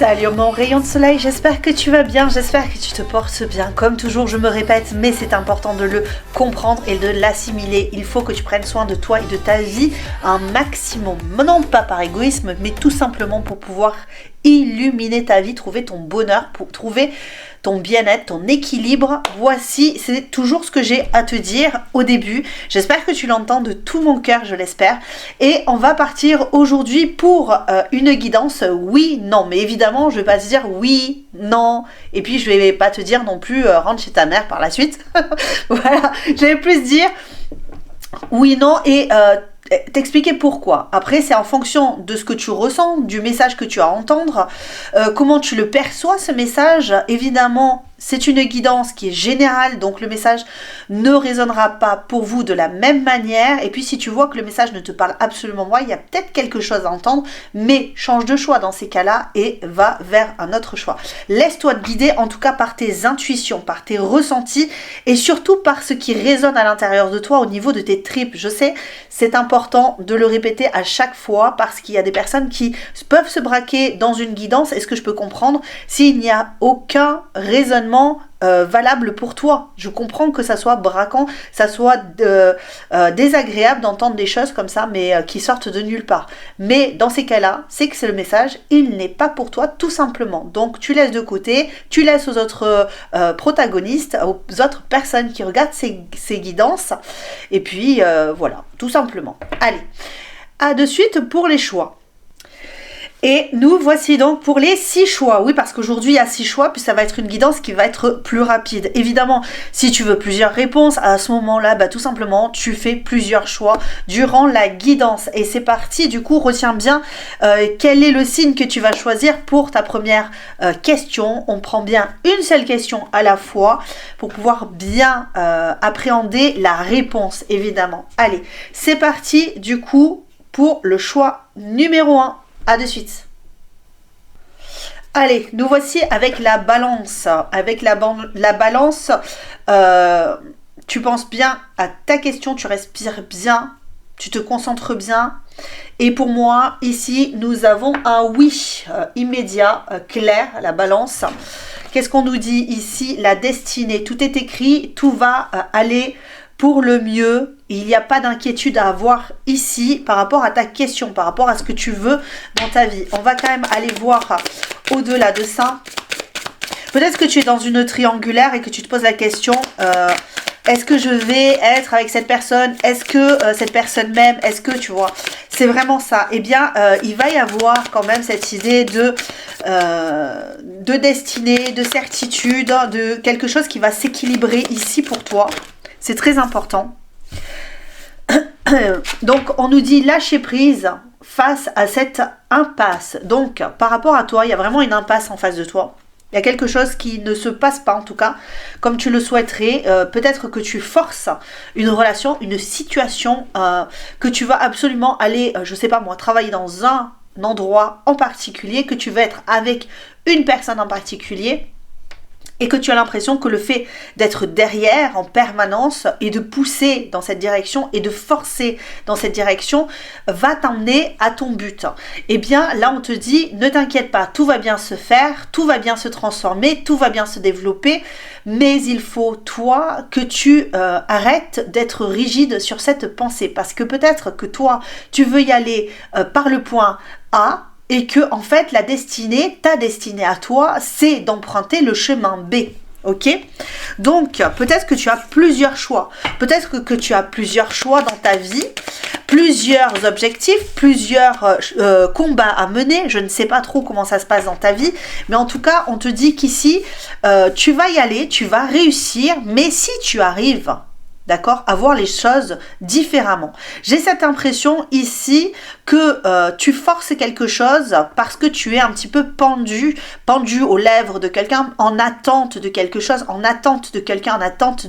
Salut mon rayon de soleil, j'espère que tu vas bien, j'espère que tu te portes bien. Comme toujours, je me répète, mais c'est important de le comprendre et de l'assimiler. Il faut que tu prennes soin de toi et de ta vie un maximum. Non pas par égoïsme, mais tout simplement pour pouvoir illuminer ta vie, trouver ton bonheur, pour trouver ton bien-être, ton équilibre. Voici, c'est toujours ce que j'ai à te dire au début. J'espère que tu l'entends de tout mon cœur, je l'espère. Et on va partir aujourd'hui pour une guidance oui, non. Mais évidemment, je ne vais pas te dire oui, non. Et puis, je ne vais pas te dire non plus rentre chez ta mère par la suite. Voilà, je vais plus dire oui, non et t'expliquer pourquoi. Après, c'est en fonction de ce que tu ressens, du message que tu as à entendre, comment tu le perçois ce message. Évidemment, c'est une guidance qui est générale, donc le message ne résonnera pas pour vous de la même manière. Et puis, si tu vois que le message ne te parle absolument pas, il y a peut-être quelque chose à entendre, mais change de choix dans ces cas-là et va vers un autre choix. Laisse-toi guider, en tout cas par tes intuitions, par tes ressentis et surtout par ce qui résonne à l'intérieur de toi au niveau de tes tripes. Je sais, c'est important de le répéter à chaque fois parce qu'il y a des personnes qui peuvent se braquer dans une guidance. Est-ce que je peux comprendre s'il n'y a aucun raisonnement valable pour toi? Je comprends que ça soit braquant, ça soit désagréable d'entendre des choses comme ça, mais qui sortent de nulle part. Mais dans ces cas-là, c'est que c'est le message, il n'est pas pour toi tout simplement. Donc tu laisses de côté, tu laisses aux autres protagonistes, aux autres personnes qui regardent ces guidances. Et puis voilà, tout simplement. Allez, à de suite pour les choix. Et nous voici donc pour les 6 choix. Oui, parce qu'aujourd'hui, il y a 6 choix, puis ça va être une guidance qui va être plus rapide. Évidemment, si tu veux plusieurs réponses, à ce moment-là, tout simplement, tu fais plusieurs choix durant la guidance. Et c'est parti, du coup, retiens bien quel est le signe que tu vas choisir pour ta première question. On prend bien une seule question à la fois pour pouvoir bien appréhender la réponse, évidemment. Allez, c'est parti, du coup, pour le choix numéro 1. À de suite. Allez, nous voici avec la balance. Avec la balance, tu penses bien à ta question, tu respires bien, tu te concentres bien. Et pour moi, ici, nous avons un oui immédiat, clair, la balance. Qu'est-ce qu'on nous dit ici? La destinée, tout est écrit, tout va aller pour le mieux. Il n'y a pas d'inquiétude à avoir ici par rapport à ta question, par rapport à ce que tu veux dans ta vie. On va quand même aller voir au-delà de ça. Peut-être que tu es dans une triangulaire et que tu te poses la question, est-ce que je vais être avec cette personne? Est-ce que cette personne m'aime? Est-ce que, tu vois, c'est vraiment ça. Eh bien, il va y avoir quand même cette idée de destinée, de certitude, de quelque chose qui va s'équilibrer ici pour toi. C'est très important. Donc, on nous dit lâcher prise face à cette impasse. Donc, par rapport à toi, il y a vraiment une impasse en face de toi. Il y a quelque chose qui ne se passe pas, en tout cas, comme tu le souhaiterais. Peut-être que tu forces une relation, une situation que tu vas absolument aller, je sais pas moi, travailler dans un endroit en particulier, que tu vas être avec une personne en particulier. Et que tu as l'impression que le fait d'être derrière en permanence et de pousser dans cette direction et de forcer dans cette direction va t'emmener à ton but. Eh bien, là, on te dit, ne t'inquiète pas, tout va bien se faire, tout va bien se transformer, tout va bien se développer, mais il faut, toi, que tu arrêtes d'être rigide sur cette pensée. Parce que peut-être que toi, tu veux y aller par le point A, et que en fait la destinée, ta destinée à toi, c'est d'emprunter le chemin B. Ok? Donc peut-être que tu as plusieurs choix. Peut-être que tu as plusieurs choix dans ta vie, plusieurs objectifs, plusieurs combats à mener. Je ne sais pas trop comment ça se passe dans ta vie, mais en tout cas, on te dit qu'ici, tu vas y aller, tu vas réussir, mais si tu arrives, d'accord, à voir les choses différemment. J'ai cette impression ici que tu forces quelque chose parce que tu es un petit peu pendu aux lèvres de quelqu'un, en attente de quelque chose, en attente de quelqu'un, en attente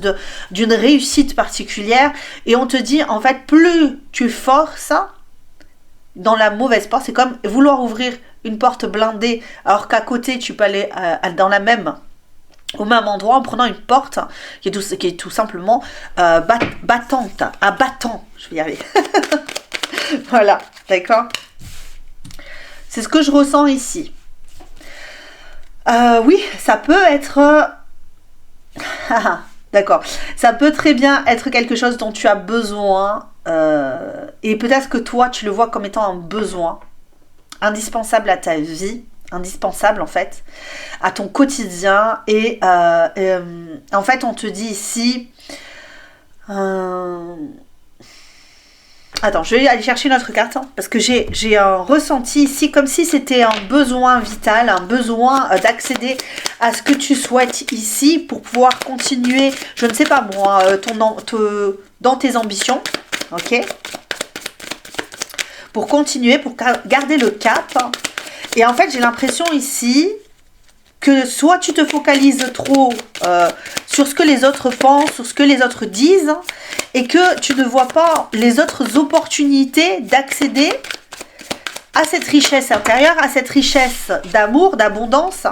d'une réussite particulière. Et on te dit, en fait, plus tu forces dans la mauvaise porte, c'est comme vouloir ouvrir une porte blindée alors qu'à côté, tu peux aller dans la même... au même endroit en prenant une porte qui est tout simplement battante, à battant, je vais y arriver. Voilà, d'accord. C'est ce que je ressens ici. Oui, ça peut être... D'accord. Ça peut très bien être quelque chose dont tu as besoin. Et peut-être que toi, tu le vois comme étant un besoin indispensable à ta vie. Indispensable, en fait, à ton quotidien. Et en fait, on te dit ici... Attends, je vais aller chercher une autre carte, hein, parce que j'ai un ressenti ici, comme si c'était un besoin vital, un besoin d'accéder à ce que tu souhaites ici, pour pouvoir continuer, je ne sais pas moi, dans tes ambitions, ok? Pour continuer, pour garder le cap. Et en fait, j'ai l'impression ici que soit tu te focalises trop sur ce que les autres pensent, sur ce que les autres disent, et que tu ne vois pas les autres opportunités d'accéder à cette richesse intérieure, à cette richesse d'amour, d'abondance,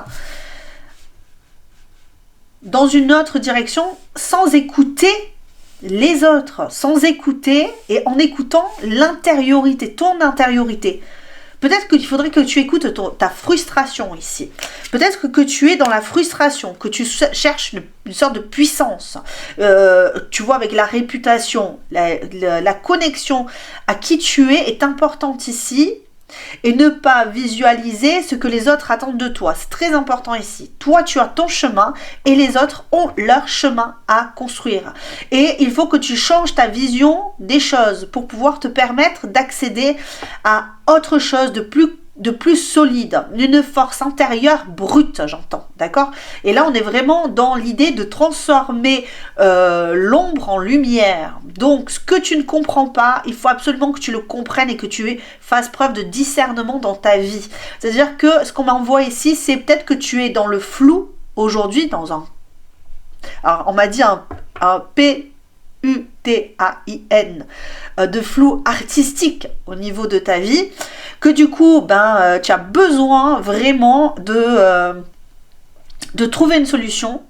dans une autre direction, sans écouter les autres, sans écouter et en écoutant l'intériorité, ton intériorité. Peut-être qu'il faudrait que tu écoutes ta frustration ici. Peut-être que tu es dans la frustration, que tu cherches une sorte de puissance. Tu vois, avec la réputation, la connexion à qui tu es est importante ici. Et ne pas visualiser ce que les autres attendent de toi. C'est très important ici. Toi, tu as ton chemin et les autres ont leur chemin à construire. Et il faut que tu changes ta vision des choses pour pouvoir te permettre d'accéder à autre chose de plus solide, d'une force intérieure brute, j'entends, d'accord? Et là, on est vraiment dans l'idée de transformer l'ombre en lumière. Donc, ce que tu ne comprends pas, il faut absolument que tu le comprennes et que tu fasses preuve de discernement dans ta vie. C'est-à-dire que ce qu'on m'envoie ici, c'est peut-être que tu es dans le flou aujourd'hui, alors, on m'a dit un P-U-T-A-I-N, de flou artistique au niveau de ta vie, que du coup, tu as besoin vraiment de trouver une solution,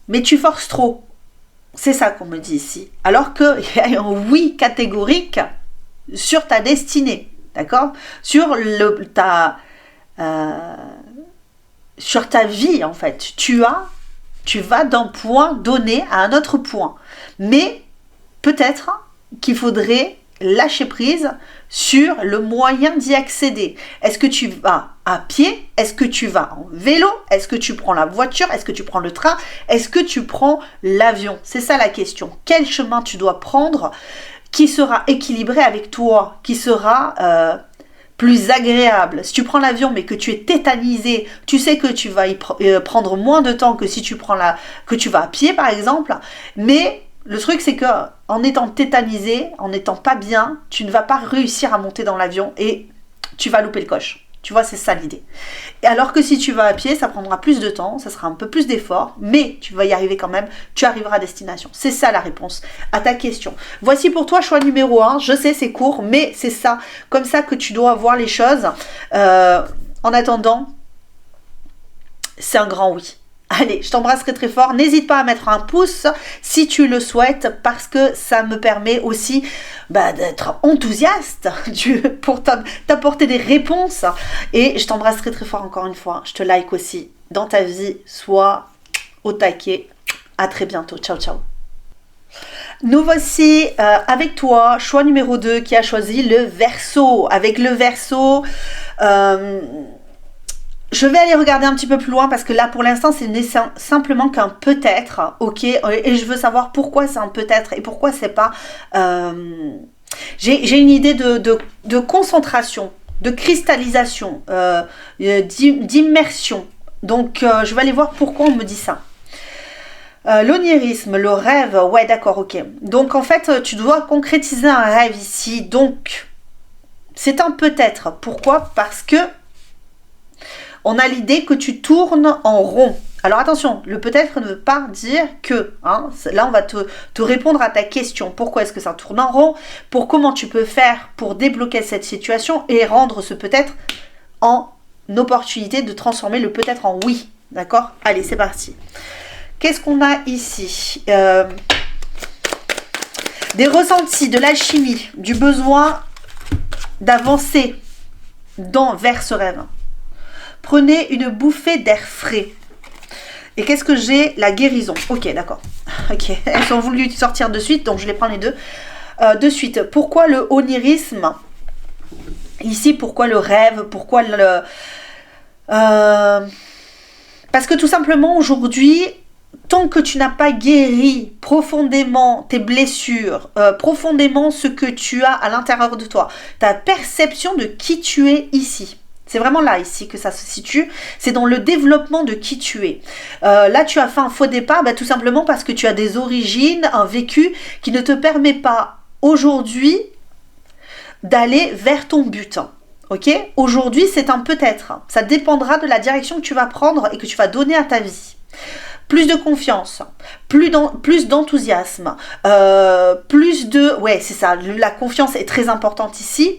mais tu forces trop. C'est ça qu'on me dit ici. Alors qu'il y a un oui catégorique sur ta destinée, d'accord ? Sur ta vie, en fait. Tu vas d'un point donné à un autre point. Mais peut-être qu'il faudrait lâcher prise sur le moyen d'y accéder. Est-ce que tu vas à pied? Est-ce que tu vas en vélo? Est-ce que tu prends la voiture? Est-ce que tu prends le train? Est-ce que tu prends l'avion? C'est ça la question. Quel chemin tu dois prendre qui sera équilibré avec toi, qui sera plus agréable? Si tu prends l'avion mais que tu es tétanisé, tu sais que tu vas y prendre moins de temps que si tu vas à pied par exemple, mais le truc, c'est que en étant tétanisé, en n'étant pas bien, tu ne vas pas réussir à monter dans l'avion et tu vas louper le coche. Tu vois, c'est ça l'idée. Et alors que si tu vas à pied, ça prendra plus de temps, ça sera un peu plus d'effort, mais tu vas y arriver quand même, tu arriveras à destination. C'est ça la réponse à ta question. Voici pour toi choix numéro 1. Je sais, c'est court, mais c'est ça, comme ça que tu dois voir les choses. En attendant, c'est un grand oui. Allez, je t'embrasse très très fort. N'hésite pas à mettre un pouce si tu le souhaites, parce que ça me permet aussi d'être enthousiaste pour t'apporter des réponses. Et je t'embrasse très très fort encore une fois. Je te like aussi dans ta vie. Sois au taquet. À très bientôt. Ciao ciao. Nous voici avec toi, choix numéro 2 qui a choisi le Verseau. Avec le Verseau... je vais aller regarder un petit peu plus loin parce que là, pour l'instant, c'est simplement qu'un peut-être, ok? Et je veux savoir pourquoi c'est un peut-être et pourquoi c'est pas... J'ai une idée de concentration, de cristallisation, d'immersion. Donc, je vais aller voir pourquoi on me dit ça. L'onirisme, le rêve, ouais, d'accord, ok. Donc, en fait, tu dois concrétiser un rêve ici. Donc, c'est un peut-être. Pourquoi? Parce que on a l'idée que tu tournes en rond. Alors attention, le peut-être ne veut pas dire que. Là, on va te répondre à ta question. Pourquoi est-ce que ça tourne en rond? Comment tu peux faire pour débloquer cette situation et rendre ce peut-être en opportunité de transformer le peut-être en oui. D'accord? Allez, c'est parti. Qu'est-ce qu'on a ici? Des ressentis, de l'alchimie, du besoin d'avancer vers ce rêve. Prenez une bouffée d'air frais. Et qu'est-ce que j'ai? La guérison. Ok, d'accord. Ok, elles ont voulu sortir de suite, donc je les prends les deux. De suite, pourquoi le onirisme? Ici, pourquoi le rêve? Pourquoi le... parce que tout simplement, aujourd'hui, tant que tu n'as pas guéri profondément tes blessures, profondément ce que tu as à l'intérieur de toi, ta perception de qui tu es ici. C'est vraiment là, ici, que ça se situe. C'est dans le développement de qui tu es. Là, tu as fait un faux départ, tout simplement parce que tu as des origines, un vécu qui ne te permet pas aujourd'hui d'aller vers ton but. Ok? Aujourd'hui, c'est un peut-être. Ça dépendra de la direction que tu vas prendre et que tu vas donner à ta vie. Plus de confiance, plus d'enthousiasme, plus de... Ouais, c'est ça, la confiance est très importante ici.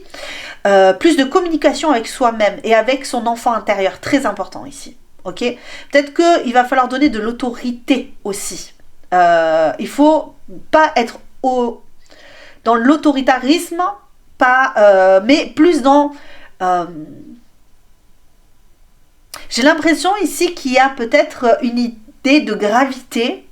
Plus de communication avec soi-même et avec son enfant intérieur, très important ici. Ok? Peut-être qu'il va falloir donner de l'autorité aussi. Il faut pas être dans l'autoritarisme, mais plus dans... j'ai l'impression ici qu'il y a peut-être une idée de gravité.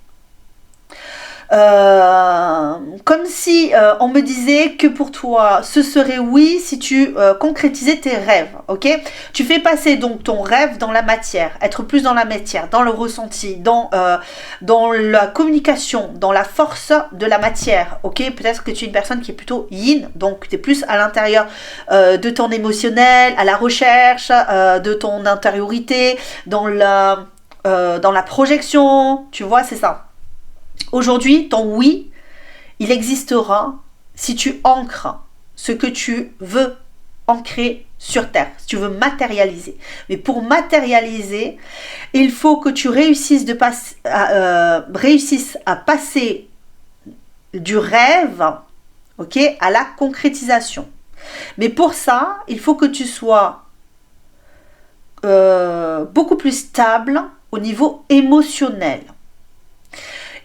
Comme si on me disait que pour toi ce serait oui si tu concrétisais tes rêves, ok? Tu fais passer donc ton rêve dans la matière, être plus dans la matière, dans le ressenti, dans la communication, dans la force de la matière, ok? Peut-être que tu es une personne qui est plutôt yin, donc tu es plus à l'intérieur de ton émotionnel, à la recherche de ton intériorité, dans la projection, tu vois, c'est ça. Aujourd'hui, ton oui, il existera si tu ancres ce que tu veux ancrer sur terre, si tu veux matérialiser. Mais pour matérialiser, il faut que tu réussisses à passer du rêve, ok, à la concrétisation. Mais pour ça, il faut que tu sois beaucoup plus stable au niveau émotionnel.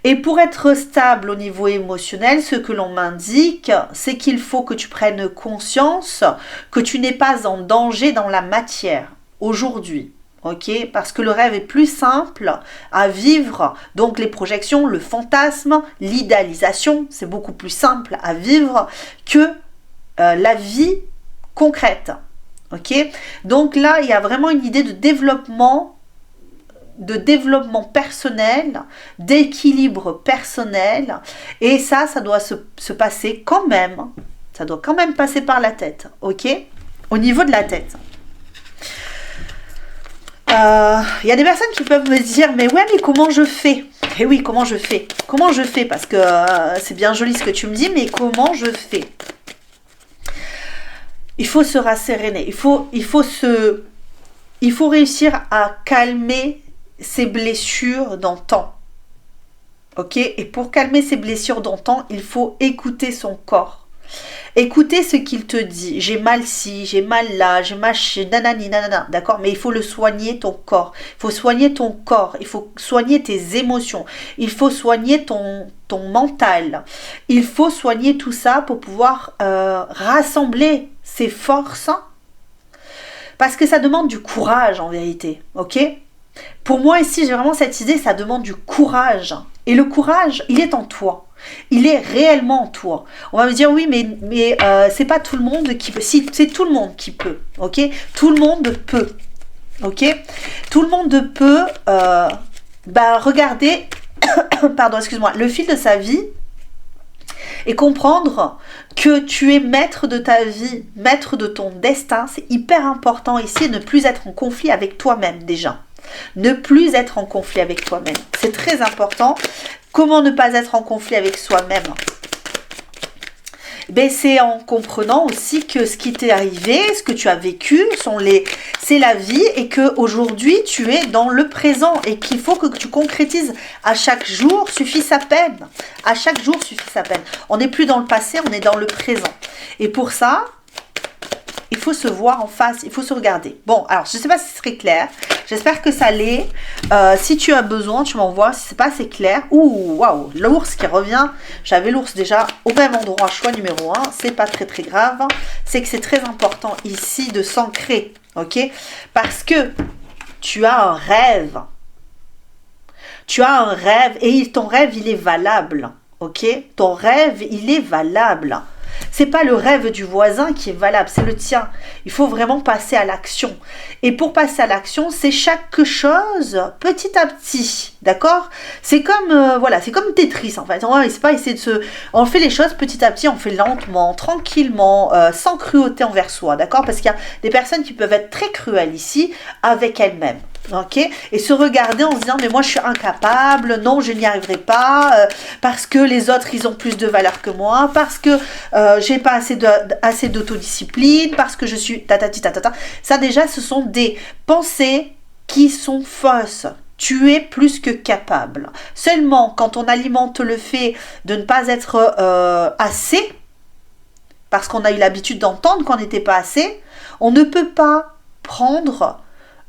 Et pour être stable au niveau émotionnel, ce que l'on m'indique, c'est qu'il faut que tu prennes conscience que tu n'es pas en danger dans la matière aujourd'hui. Ok, parce que le rêve est plus simple à vivre, donc les projections, le fantasme, l'idéalisation, c'est beaucoup plus simple à vivre que la vie concrète. Ok, donc là, il y a vraiment une idée de développement personnel, d'équilibre personnel, et ça doit se passer quand même, ça doit quand même passer par la tête, ok? Au niveau de la tête. Il y a des personnes qui peuvent me dire, mais ouais, mais comment je fais? Eh oui, comment je fais? Comment je fais? Parce que c'est bien joli ce que tu me dis, mais comment je fais? Il faut se rasséréner, il faut réussir à calmer ses blessures d'antan. Ok? Et pour calmer ses blessures d'antan, il faut écouter son corps. Écoutez ce qu'il te dit. J'ai mal ci, j'ai mal là, j'ai mal chez nanani, nanana. D'accord? Mais il faut le soigner ton corps. Il faut soigner ton corps. Il faut soigner tes émotions. Il faut soigner ton mental. Il faut soigner tout ça pour pouvoir rassembler ses forces. Parce que ça demande du courage en vérité. Ok? Pour moi ici, j'ai vraiment cette idée, ça demande du courage. Et le courage, il est en toi. Il est réellement en toi. On va me dire, oui, mais c'est pas tout le monde qui peut. Si, c'est tout le monde qui peut. Ok? Tout le monde peut. Ok? Tout le monde peut regarder pardon, excuse-moi, le fil de sa vie et comprendre que tu es maître de ta vie, maître de ton destin. C'est hyper important ici, ne plus être en conflit avec toi-même déjà. Ne plus être en conflit avec toi-même. C'est très important. Comment ne pas être en conflit avec soi-même? C'est en comprenant aussi que ce qui t'est arrivé, ce que tu as vécu, c'est la vie et qu'aujourd'hui tu es dans le présent et qu'il faut que tu concrétises. À chaque jour suffit sa peine. À chaque jour suffit sa peine. On n'est plus dans le passé, on est dans le présent. Et pour ça, il faut se voir en face, il faut se regarder. Bon, alors je ne sais pas si c'est très clair. J'espère que ça l'est. Si tu as besoin, tu m'envoies. Si c'est pas assez clair. Ouh, waouh, l'ours qui revient. J'avais l'ours déjà au même endroit, choix numéro 1. C'est pas très très grave. C'est que c'est très important ici de s'ancrer. ok? Parce que tu as un rêve. Tu as un rêve et ton rêve, il est valable, ok? Ton rêve, il est valable. C'est pas le rêve du voisin qui est valable, c'est le tien. Il faut vraiment passer à l'action. Et pour passer à l'action, c'est chaque chose petit à petit, d'accord? C'est comme voilà, c'est comme Tetris en fait. On va pas essayer de se, on fait les choses petit à petit, on fait lentement, tranquillement, sans cruauté envers soi, d'accord? Parce qu'il y a des personnes qui peuvent être très cruelles ici avec elles-mêmes. Ok, et se regarder en se disant mais moi je suis incapable, non je n'y arriverai pas, parce que les autres ils ont plus de valeur que moi, parce que j'ai pas assez d'autodiscipline, parce que je suis tatati tatata. Ça déjà ce sont des pensées qui sont fausses. Tu es plus que capable. Seulement quand on alimente le fait de ne pas être assez, parce qu'on a eu l'habitude d'entendre qu'on n'était pas assez, on ne peut pas prendre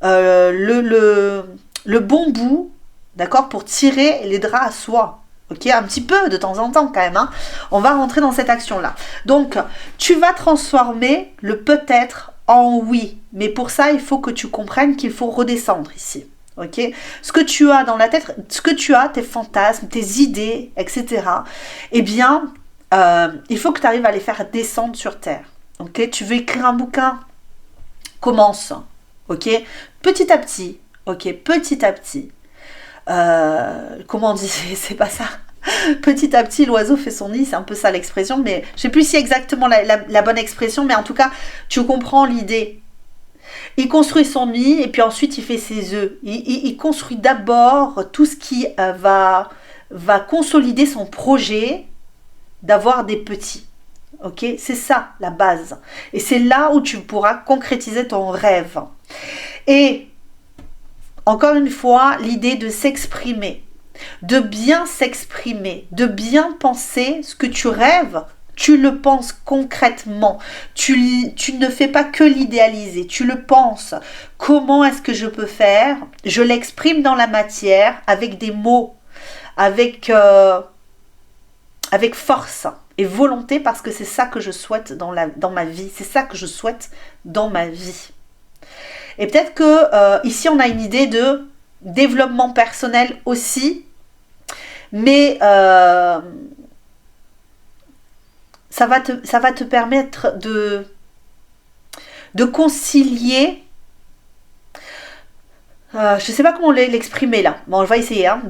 le bon bout, d'accord, pour tirer les draps à soi. Ok, un petit peu de temps en temps quand même. Hein. On va rentrer dans cette action-là. Donc, tu vas transformer le peut-être en oui. Mais pour ça, il faut que tu comprennes qu'il faut redescendre ici. Ok, ce que tu as dans la tête, ce que tu as, tes fantasmes, tes idées, etc. Eh bien, il faut que tu arrives à les faire descendre sur terre. Ok, tu veux écrire un bouquin, commence. Ok, petit à petit, ok, petit à petit. Comment on dit, c'est pas ça. Petit à petit, l'oiseau fait son nid, c'est un peu ça l'expression, mais je sais plus si exactement la bonne expression, mais en tout cas, tu comprends l'idée. Il construit son nid et puis ensuite il fait ses œufs. Il construit d'abord tout ce qui va consolider son projet d'avoir des petits. Ok, c'est ça la base. Et c'est là où tu pourras concrétiser ton rêve. Et encore une fois, l'idée de s'exprimer, de bien s'exprimer, de bien penser ce que tu rêves, tu le penses concrètement. Tu ne fais pas que l'idéaliser, tu le penses. Comment est-ce que je peux faire? Je l'exprime dans la matière avec des mots, avec force et volonté, parce que c'est ça que je souhaite dans ma vie. C'est ça que je souhaite dans ma vie. Et peut-être que ici on a une idée de développement personnel aussi, mais ça va te permettre de concilier. Je ne sais pas comment l'exprimer là. Bon, on va essayer, hein,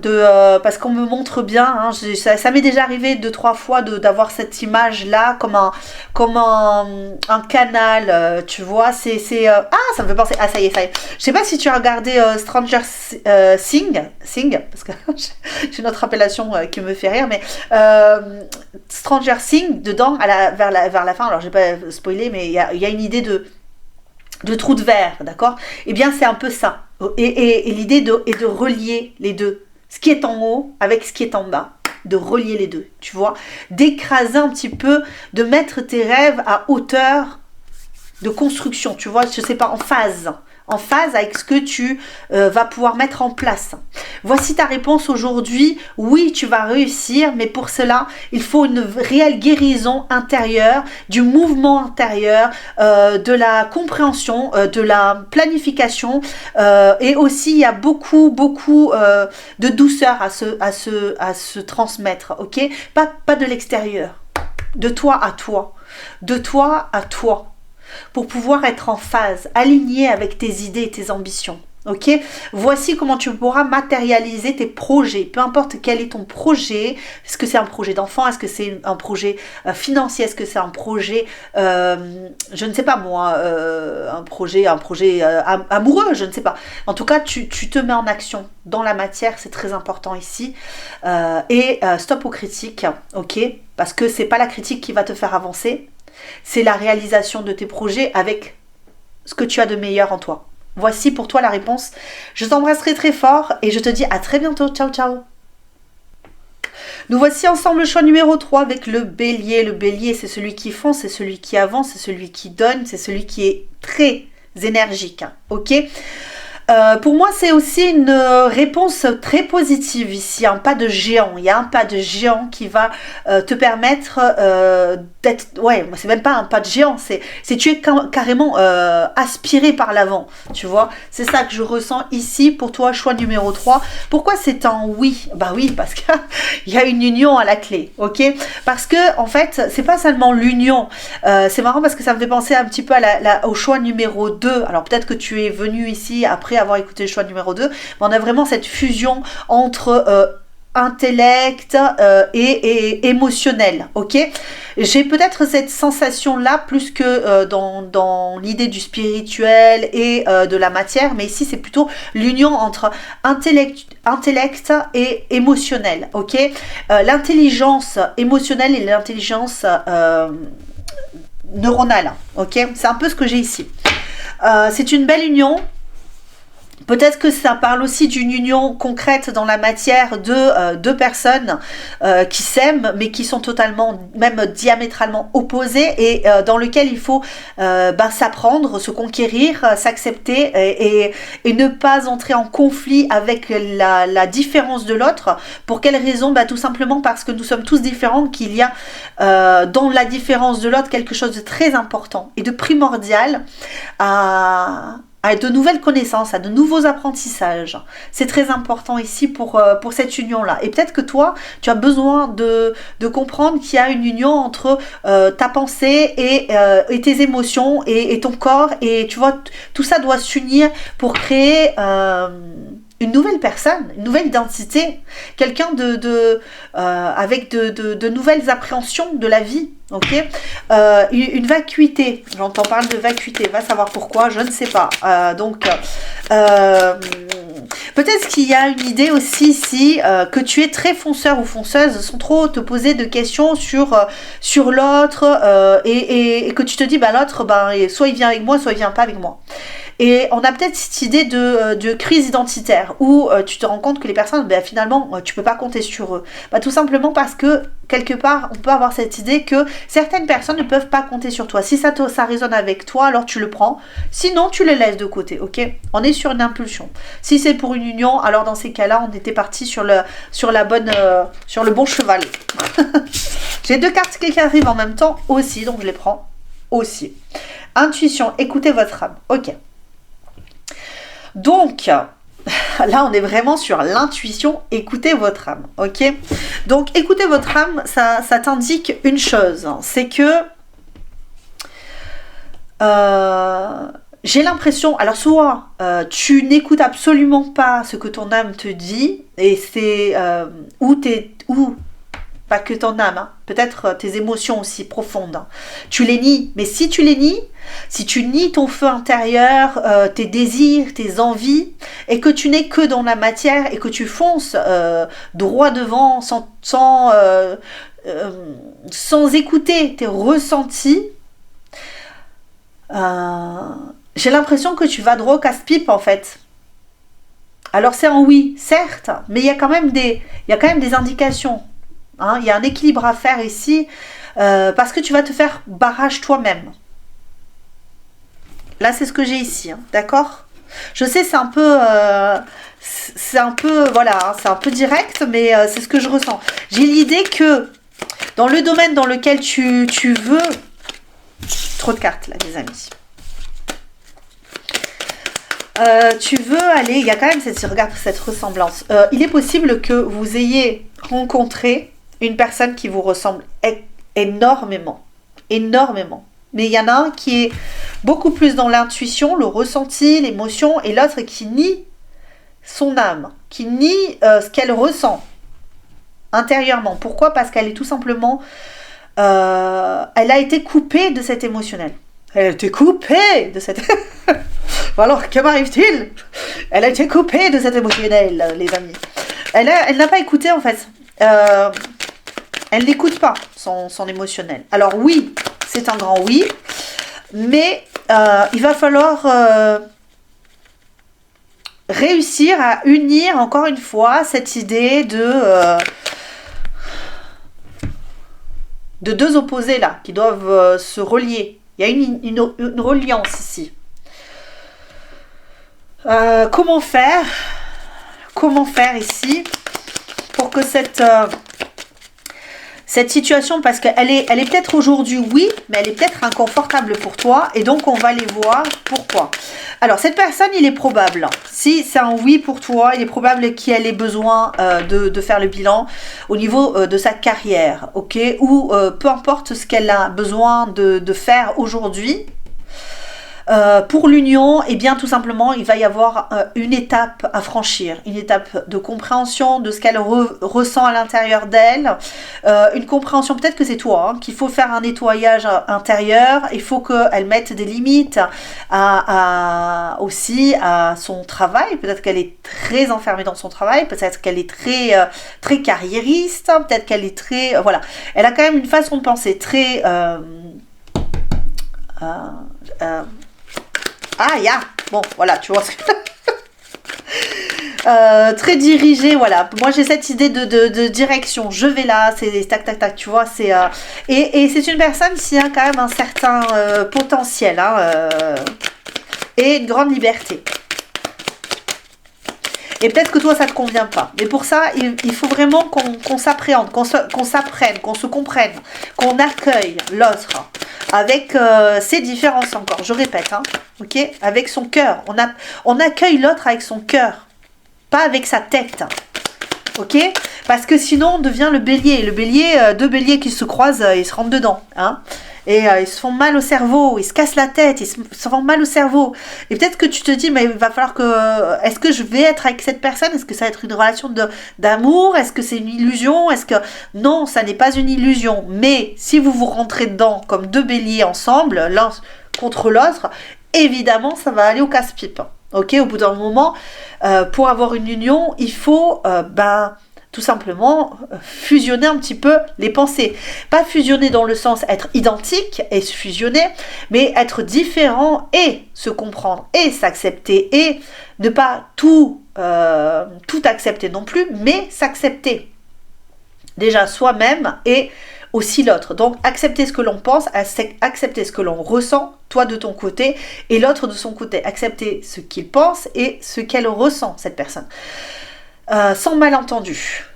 parce qu'on me montre bien. Hein, ça m'est déjà arrivé 2-3 fois d'avoir cette image là comme un canal. Tu vois, ça me fait penser. Ah, ça y est. Je sais pas si tu as regardé Stranger Things, parce que j'ai une autre appellation qui me fait rire, mais Stranger Things, dedans, vers la fin. Alors, je vais pas spoiler, mais il y a une idée de trou de verre, d'accord? Eh bien, c'est un peu ça. Et l'idée est de relier les deux. Ce qui est en haut avec ce qui est en bas. De relier les deux, tu vois. D'écraser un petit peu, de mettre tes rêves à hauteur de construction, tu vois. Je sais pas, en phase avec ce que tu vas pouvoir mettre en place. Voici ta réponse aujourd'hui. Oui, tu vas réussir, mais pour cela, il faut une réelle guérison intérieure, du mouvement intérieur, de la compréhension, de la planification, et aussi il y a beaucoup de douceur à se transmettre, ok? Pas de l'extérieur, de toi à toi, de toi à toi. Pour pouvoir être en phase, aligné avec tes idées et tes ambitions. Ok, voici comment tu pourras matérialiser tes projets, peu importe quel est ton projet. Est-ce que c'est un projet d'enfant, est-ce que c'est un projet financier, est-ce que c'est un projet, je ne sais pas moi, un projet amoureux, je ne sais pas. En tout cas, tu te mets en action dans la matière, c'est très important ici. Et stop aux critiques, ok, parce que c'est pas la critique qui va te faire avancer. C'est la réalisation de tes projets avec ce que tu as de meilleur en toi. Voici pour toi la réponse. Je t'embrasserai très fort et je te dis à très bientôt. Ciao, ciao. Nous voici ensemble le choix numéro 3 avec le bélier. Le bélier, c'est celui qui fonce, c'est celui qui avance, c'est celui qui donne, c'est celui qui est très énergique. Ok ? Pour moi, c'est aussi une réponse très positive ici, un pas de géant. Il y a un pas de géant qui va te permettre d'être... Ouais, c'est même pas un pas de géant, c'est tu es carrément aspiré par l'avant, tu vois. C'est ça que je ressens ici pour toi, choix numéro 3. Pourquoi c'est un oui? Bah oui, parce qu'il y a une union à la clé, ok? Parce que, en fait, c'est pas seulement l'union. C'est marrant parce que ça me fait penser un petit peu au choix numéro 2. Alors peut-être que tu es venu ici après avoir écouté le choix numéro 2, mais on a vraiment cette fusion entre intellect et émotionnel, ok? J'ai peut-être cette sensation-là plus que dans l'idée du spirituel et de la matière, mais ici c'est plutôt l'union entre intellect et émotionnel, ok? L'intelligence émotionnelle et l'intelligence neuronale, ok? C'est un peu ce que j'ai ici. C'est une belle union. Peut-être que ça parle aussi d'une union concrète dans la matière de deux personnes qui s'aiment, mais qui sont totalement, même diamétralement opposées et dans lequel il faut s'apprendre, se conquérir, s'accepter et ne pas entrer en conflit avec la différence de l'autre. Pour quelle raison? Tout simplement parce que nous sommes tous différents, qu'il y a dans la différence de l'autre quelque chose de très important et de primordial à de nouvelles connaissances, à de nouveaux apprentissages. C'est très important ici pour cette union-là. Et peut-être que toi, tu as besoin de comprendre qu'il y a une union entre ta pensée et tes émotions et ton corps. Et tu vois, tout ça doit s'unir pour créer une nouvelle personne, une nouvelle identité, quelqu'un avec de nouvelles appréhensions de la vie. Ok, une vacuité, j'entends parler de vacuité, va savoir pourquoi, je ne sais pas. Peut-être qu'il y a une idée aussi ici que tu es très fonceur ou fonceuse sans trop te poser de questions sur l'autre et que tu te dis l'autre soit il vient avec moi, soit il vient pas avec moi. Et on a peut-être cette idée de crise identitaire où tu te rends compte que les personnes, finalement, tu peux pas compter sur eux. Tout simplement parce que, quelque part, on peut avoir cette idée que certaines personnes ne peuvent pas compter sur toi. Si ça résonne avec toi, alors tu le prends. Sinon, tu le laisses de côté, ok? On est sur une impulsion. Si c'est pour une union, alors dans ces cas-là, on était parti sur le bon cheval. J'ai deux cartes qui arrivent en même temps aussi, donc je les prends aussi. Intuition, écoutez votre âme. Ok. Donc, là, on est vraiment sur l'intuition, écoutez votre âme, ok? Donc, écoutez votre âme, ça t'indique une chose, c'est que j'ai l'impression, alors soit tu n'écoutes absolument pas ce que ton âme te dit, et c'est pas que ton âme, peut-être tes émotions aussi profondes. Tu les nies, mais si tu les nies, si tu nies ton feu intérieur, tes désirs, tes envies, et que tu n'es que dans la matière et que tu fonces droit devant sans écouter tes ressentis, j'ai l'impression que tu vas droit au casse-pipe en fait. Alors c'est un oui, certes, mais il y a quand même des indications. Il y a un équilibre à faire ici parce que tu vas te faire barrage toi-même. Là, c'est ce que j'ai ici, d'accord? Je sais, c'est un peu direct, mais c'est ce que je ressens. J'ai l'idée que dans le domaine dans lequel tu veux... Trop de cartes, là, les amis. Tu veux aller... Il y a quand même cette ressemblance. Il est possible que vous ayez rencontré une personne qui vous ressemble énormément. Mais il y en a un qui est beaucoup plus dans l'intuition, le ressenti, l'émotion, et l'autre qui nie son âme, qui nie ce qu'elle ressent intérieurement. Pourquoi? Parce qu'elle est tout simplement... elle a été coupée de cet émotionnel. Elle a été coupée de cette... Alors, que m'arrive-t-il? Elle a été coupée de cet émotionnel, les amis. Elle n'a pas écouté, en fait. Elle n'écoute pas son émotionnel. Alors oui, c'est un grand oui, mais il va falloir réussir à unir encore une fois cette idée de deux opposés là, qui doivent se relier. Il y a une reliance ici. Comment faire ici pour que cette situation, parce qu'elle est peut-être aujourd'hui oui, mais elle est peut-être inconfortable pour toi, et donc on va aller voir pourquoi. Alors cette personne, il est probable, si c'est un oui pour toi, il est probable qu'elle ait besoin de faire le bilan au niveau de sa carrière, ok, ou peu importe ce qu'elle a besoin de faire aujourd'hui. Pour l'union, eh bien tout simplement, il va y avoir une étape à franchir, une étape de compréhension de ce qu'elle ressent à l'intérieur d'elle, une compréhension, peut-être que c'est toi, hein, qu'il faut faire un nettoyage intérieur, il faut qu'elle mette des limites aussi à son travail, peut-être qu'elle est très enfermée dans son travail, peut-être qu'elle est très carriériste, peut-être qu'elle est très... voilà, elle a quand même une façon de penser très... ah, ya, bon, voilà, tu vois ce que... très dirigée, voilà. Moi, j'ai cette idée de direction. Je vais là, c'est tac, tac, tac, tu vois. C'est et c'est une personne qui a quand même un certain potentiel, hein, et une grande liberté. Et peut-être que toi, ça ne te convient pas. Mais pour ça, il faut vraiment qu'on s'appréhende, qu'on s'apprenne, qu'on se comprenne, qu'on accueille l'autre avec ses différences encore. Je répète, hein, ok, avec son cœur. On accueille l'autre avec son cœur, pas avec sa tête. Ok, parce que sinon on devient le bélier. Le bélier, deux béliers qui se croisent, ils se rentrent dedans, hein. Et ils se font mal au cerveau, ils se cassent la tête, ils se font mal au cerveau. Et peut-être que tu te dis, mais il va falloir que... Est-ce que je vais être avec cette personne? Est-ce que ça va être une relation d'amour? Est-ce que c'est une illusion? Est-ce que... Non, ça n'est pas une illusion. Mais si vous vous rentrez dedans comme deux béliers ensemble, l'un contre l'autre, évidemment, ça va aller au casse-pipe. Ok, au bout d'un moment, pour avoir une union, il faut... tout simplement fusionner un petit peu les pensées. Pas fusionner dans le sens être identique et se fusionner, mais être différent et se comprendre et s'accepter et ne pas tout accepter non plus, mais s'accepter. Déjà soi-même et aussi l'autre. Donc accepter ce que l'on pense, accepter ce que l'on ressent, toi de ton côté, et l'autre de son côté. Accepter ce qu'il pense et ce qu'elle ressent, cette personne. Sans malentendu,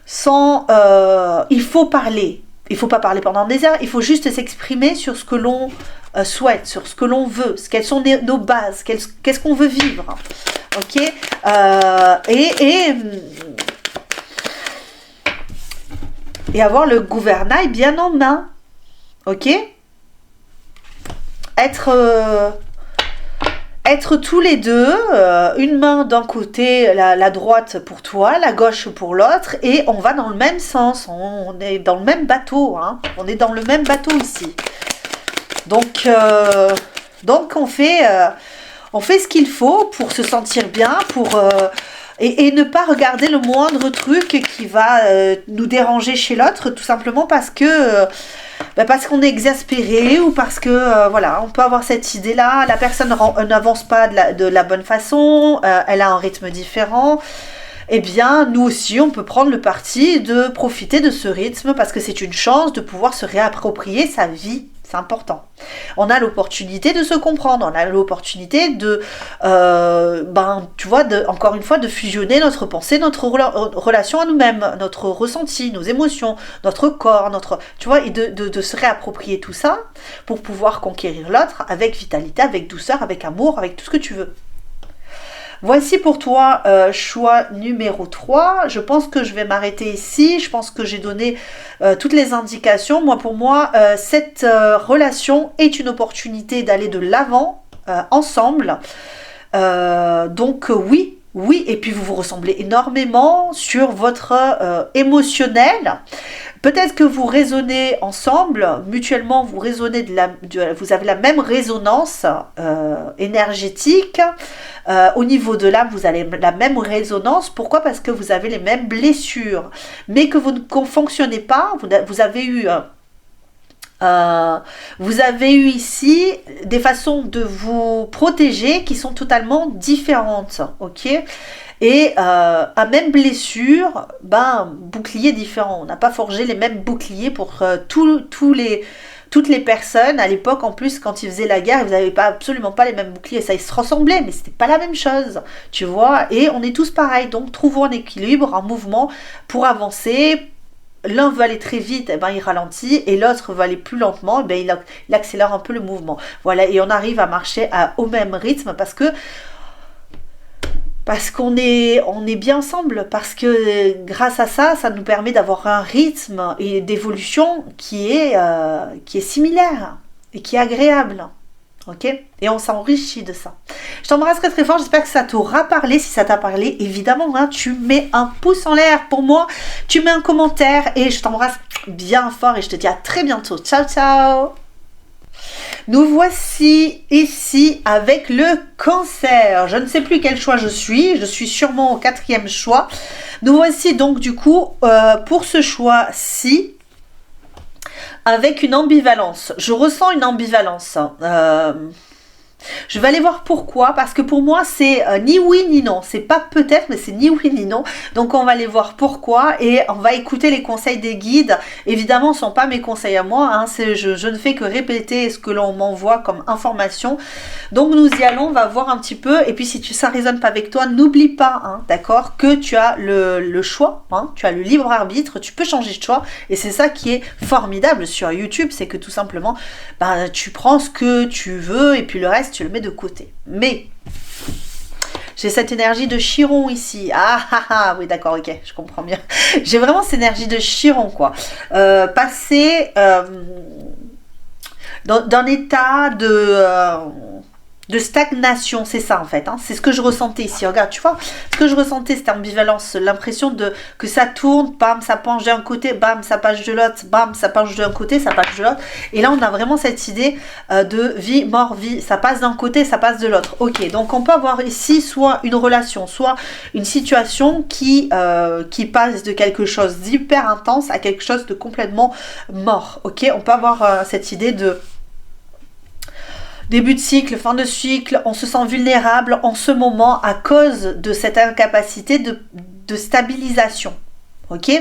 il faut parler. Il ne faut pas parler pendant des heures, il faut juste s'exprimer sur ce que l'on souhaite, sur ce que l'on veut, quelles sont nos bases, qu'est-ce qu'on veut vivre. Ok, et avoir le gouvernail bien en main. Ok, être tous les deux, une main d'un côté, la droite pour toi, la gauche pour l'autre, et on va dans le même sens, on est dans le même bateau, hein, on est dans le même bateau ici. Donc on fait ce qu'il faut pour se sentir bien, et ne pas regarder le moindre truc qui va nous déranger chez l'autre, tout simplement parce que... parce qu'on est exaspéré ou parce que voilà, on peut avoir cette idée là, la personne n'avance pas de la bonne façon, elle a un rythme différent. Eh bien nous aussi on peut prendre le parti de profiter de ce rythme parce que c'est une chance de pouvoir se réapproprier sa vie. C'est important. On a l'opportunité de se comprendre, on a l'opportunité de, tu vois, encore une fois, de fusionner notre pensée, notre relation à nous-mêmes, notre ressenti, nos émotions, notre corps, tu vois, et de se réapproprier tout ça pour pouvoir conquérir l'autre avec vitalité, avec douceur, avec amour, avec tout ce que tu veux. Voici pour toi choix numéro 3. Je pense que je vais m'arrêter ici. Je pense que j'ai donné toutes les indications. Pour moi, cette relation est une opportunité d'aller de l'avant ensemble. Oui, et puis vous vous ressemblez énormément sur votre émotionnel. Peut-être que vous résonnez ensemble, mutuellement vous résonnez vous avez la même résonance énergétique. Au niveau de l'âme, vous avez la même résonance. Pourquoi? Parce que vous avez les mêmes blessures, mais que vous ne fonctionnez pas. Vous avez eu ici des façons de vous protéger qui sont totalement différentes, ok? Et à même blessure, bouclier différent. On n'a pas forgé les mêmes boucliers pour tous toutes les personnes, à l'époque, en plus, quand ils faisaient la guerre, ils n'avaient absolument pas les mêmes boucliers. Ça, ils se ressemblaient, mais c'était pas la même chose, tu vois. Et on est tous pareils. Donc, trouvons un équilibre, un mouvement pour avancer. L'un veut aller très vite, eh ben, il ralentit, et l'autre veut aller plus lentement, eh ben, il accélère un peu le mouvement. Voilà, et on arrive à marcher au même rythme parce qu'on est bien ensemble, parce que grâce à ça, ça nous permet d'avoir un rythme et d'évolution qui est similaire et qui est agréable. Ok? Et on s'enrichit de ça. Je t'embrasse très très fort, j'espère que ça t'aura parlé. Si ça t'a parlé, évidemment, hein, tu mets un pouce en l'air pour moi, tu mets un commentaire et je t'embrasse bien fort et je te dis à très bientôt. Ciao, ciao! Nous voici ici avec le Cancer. Je ne sais plus quel choix je suis sûrement au 4e choix. Nous voici donc du coup pour ce choix-ci avec une ambivalence. Je ressens une ambivalence. Je vais aller voir pourquoi, parce que pour moi c'est ni oui ni non, c'est pas peut-être mais c'est ni oui ni non, donc on va aller voir pourquoi et on va écouter les conseils des guides. Évidemment ce ne sont pas mes conseils à moi, hein, je ne fais que répéter ce que l'on m'envoie comme information, donc nous y allons, on va voir un petit peu, et puis si ça ne résonne pas avec toi, n'oublie pas, hein, d'accord, que tu as le choix, hein, tu as le libre arbitre, tu peux changer de choix, et c'est ça qui est formidable sur YouTube, c'est que tout simplement, tu prends ce que tu veux, et puis le reste, tu le mets de côté. Mais j'ai cette énergie de Chiron ici. Oui, d'accord, ok, je comprends bien. J'ai vraiment cette énergie de Chiron, quoi. Passer d'un état de stagnation, c'est ça en fait, hein. C'est ce que je ressentais ici, regarde, tu vois, ce que je ressentais, cette ambivalence, l'impression que ça tourne, bam, ça penche d'un côté, bam, ça penche de l'autre, bam, ça penche d'un côté, ça penche de l'autre, et là on a vraiment cette idée de vie, mort, vie, ça passe d'un côté, ça passe de l'autre. Ok, donc on peut avoir ici soit une relation, soit une situation qui passe de quelque chose d'hyper intense à quelque chose de complètement mort, ok, on peut avoir cette idée de début de cycle, fin de cycle, on se sent vulnérable en ce moment à cause de cette incapacité de stabilisation. Ok ?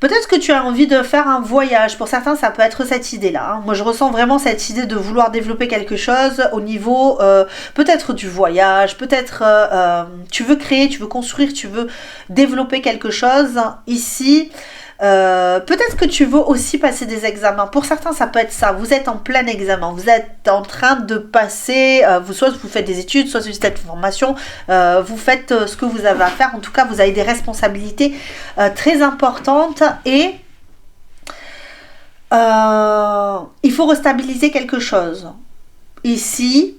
Peut-être que tu as envie de faire un voyage. Pour certains, ça peut être cette idée-là, hein. Moi, je ressens vraiment cette idée de vouloir développer quelque chose au niveau peut-être du voyage, peut-être tu veux créer, tu veux construire, tu veux développer quelque chose ici. Peut-être que tu veux aussi passer des examens. Pour certains, ça peut être ça. Vous êtes en plein examen. Vous êtes en train de passer, soit vous faites des études, soit vous faites une formation, vous faites ce que vous avez à faire. En tout cas, vous avez des responsabilités très importantes et il faut restabiliser quelque chose. Ici,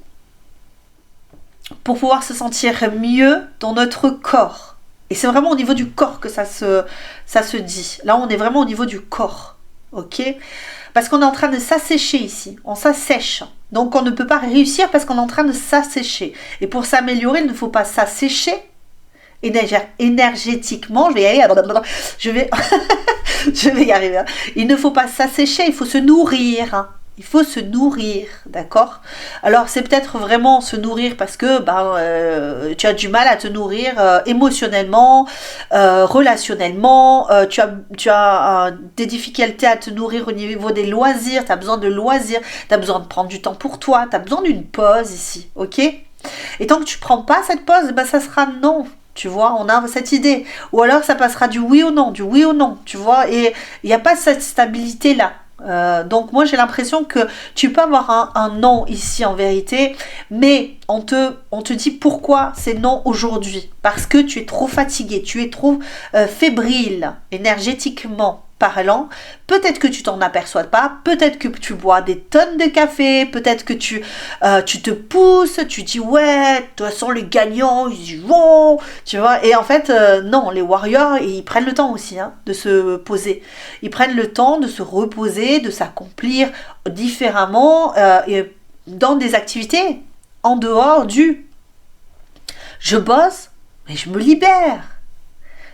pour pouvoir se sentir mieux dans notre corps. Et c'est vraiment au niveau du corps que ça se dit. Là, on est vraiment au niveau du corps. Ok ? Parce qu'on est en train de s'assécher ici. On s'assèche. Donc, on ne peut pas réussir parce qu'on est en train de s'assécher. Et pour s'améliorer, il ne faut pas s'assécher énergétiquement. Je vais y arriver. Hein. Il ne faut pas s'assécher, il faut se nourrir. Il faut se nourrir, d'accord? Alors, c'est peut-être vraiment se nourrir parce que tu as du mal à te nourrir émotionnellement, relationnellement, tu as des difficultés à te nourrir au niveau des loisirs, tu as besoin de loisirs, tu as besoin de prendre du temps pour toi, tu as besoin d'une pause ici, ok? Et tant que tu ne prends pas cette pause, ça sera non. Tu vois, on a cette idée. Ou alors, ça passera du oui au non, tu vois, et il n'y a pas cette stabilité-là. Donc moi j'ai l'impression que tu peux avoir un non ici en vérité, mais on te dit pourquoi c'est non aujourd'hui, parce que tu es trop fatigué, tu es trop fébrile énergétiquement parlant. Peut-être que tu t'en aperçois pas, peut-être que tu bois des tonnes de café, peut-être que tu te pousses, tu dis ouais, de toute façon les gagnants ils y vont, tu vois, et en fait non, les warriors ils prennent le temps aussi de se poser, ils prennent le temps de se reposer, de s'accomplir différemment et dans des activités en dehors du je bosse mais je me libère.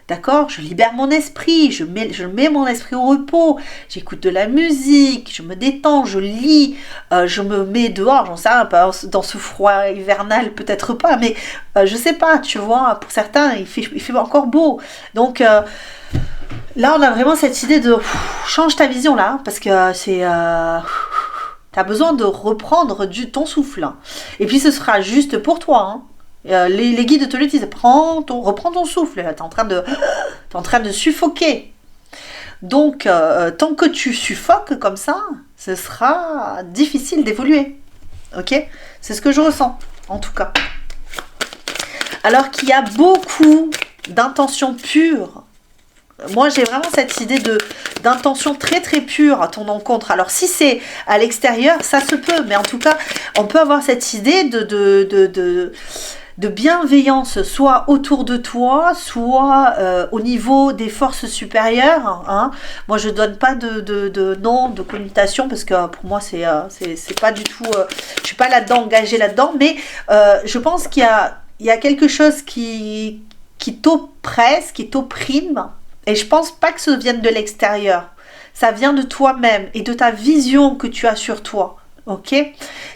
D'accord, je libère mon esprit, je mets mon esprit au repos, j'écoute de la musique, je me détends, je lis, je me mets dehors, j'en sais rien, dans ce froid hivernal, peut-être pas, mais je sais pas, tu vois, pour certains, il fait encore beau. Donc là, on a vraiment cette idée de change ta vision là, parce que c'est Tu as besoin de reprendre ton souffle. Et puis ce sera juste pour toi. Hein. Les guides te le disent, reprends ton souffle. Tu es en train de suffoquer. Donc, tant que tu suffoques comme ça, ce sera difficile d'évoluer. Ok? C'est ce que je ressens, en tout cas. Alors qu'il y a beaucoup d'intentions pures. Moi, j'ai vraiment cette idée d'intention très très pure à ton encontre. Alors, si c'est à l'extérieur, ça se peut. Mais en tout cas, on peut avoir cette idée de bienveillance, soit autour de toi, soit au niveau des forces supérieures. Hein. Moi, je donne pas de nom, de connotation, parce que pour moi, c'est pas du tout... je suis pas là-dedans, engagée là-dedans. Mais je pense qu'il y a quelque chose qui t'oppresse, qui t'opprime. Et je pense pas que ça vienne de l'extérieur. Ça vient de toi-même et de ta vision que tu as sur toi. Ok?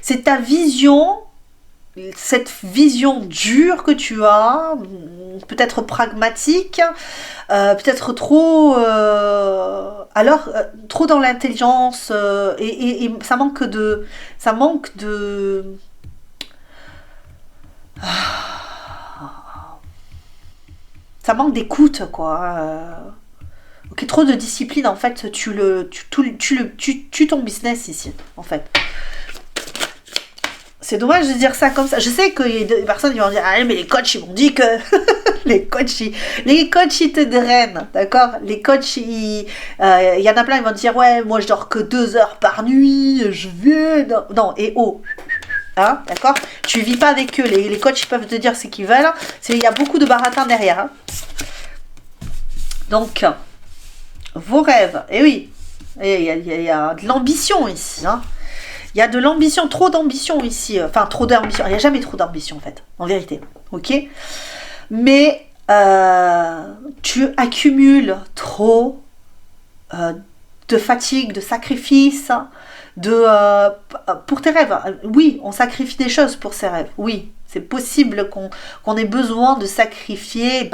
C'est ta vision, cette vision dure que tu as, peut-être pragmatique, peut-être trop... trop dans l'intelligence et ça manque de... Ça manque d'écoute, quoi. Ok, trop de discipline, en fait, tu ton business ici, en fait. C'est dommage de dire ça comme ça. Je sais qu'il y a des personnes qui vont dire, ah mais les coachs, ils m'ont dit que... les coachs, ils te drainent, d'accord? Les coachs, il y en a plein, ils vont dire, ouais, moi je dors que 2 heures par nuit, je vais... Non, et oh. Hein, d'accord? Tu vis pas avec eux. Les coachs ils peuvent te dire ce qu'ils veulent. Il y a beaucoup de baratin derrière. Hein. Donc, vos rêves. Et oui, il y a de l'ambition ici. Hein. Il y a de l'ambition, trop d'ambition ici. Enfin, trop d'ambition. Il n'y a jamais trop d'ambition en fait, en vérité. Ok? Mais tu accumules trop de fatigue, de sacrifice. Pour tes rêves, oui, on sacrifie des choses pour ses rêves, oui, c'est possible qu'on ait besoin de sacrifier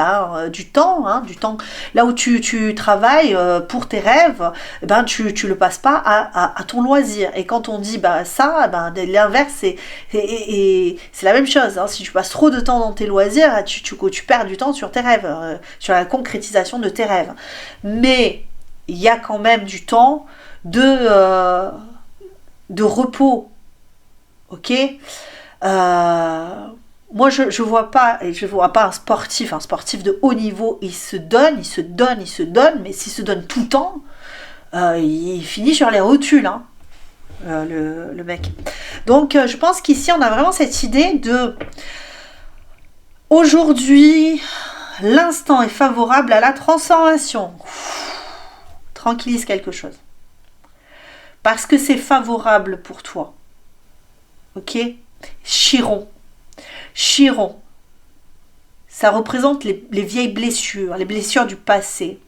du temps, hein, du temps là où tu travailles pour tes rêves, tu le passes pas à ton loisir. Et quand on dit l'inverse, c'est la même chose, hein. Si tu passes trop de temps dans tes loisirs, tu perds du temps sur tes rêves, sur la concrétisation de tes rêves. Mais il y a quand même du temps de repos, ok? Moi je vois pas un sportif de haut niveau, il se donne, mais s'il se donne tout le temps, il finit sur les rotules, hein, le mec. Donc je pense qu'ici on a vraiment cette idée de aujourd'hui, l'instant est favorable à la transformation. Tranquillise quelque chose. Parce que c'est favorable pour toi. Ok? Chiron. Ça représente les vieilles blessures, les blessures du passé.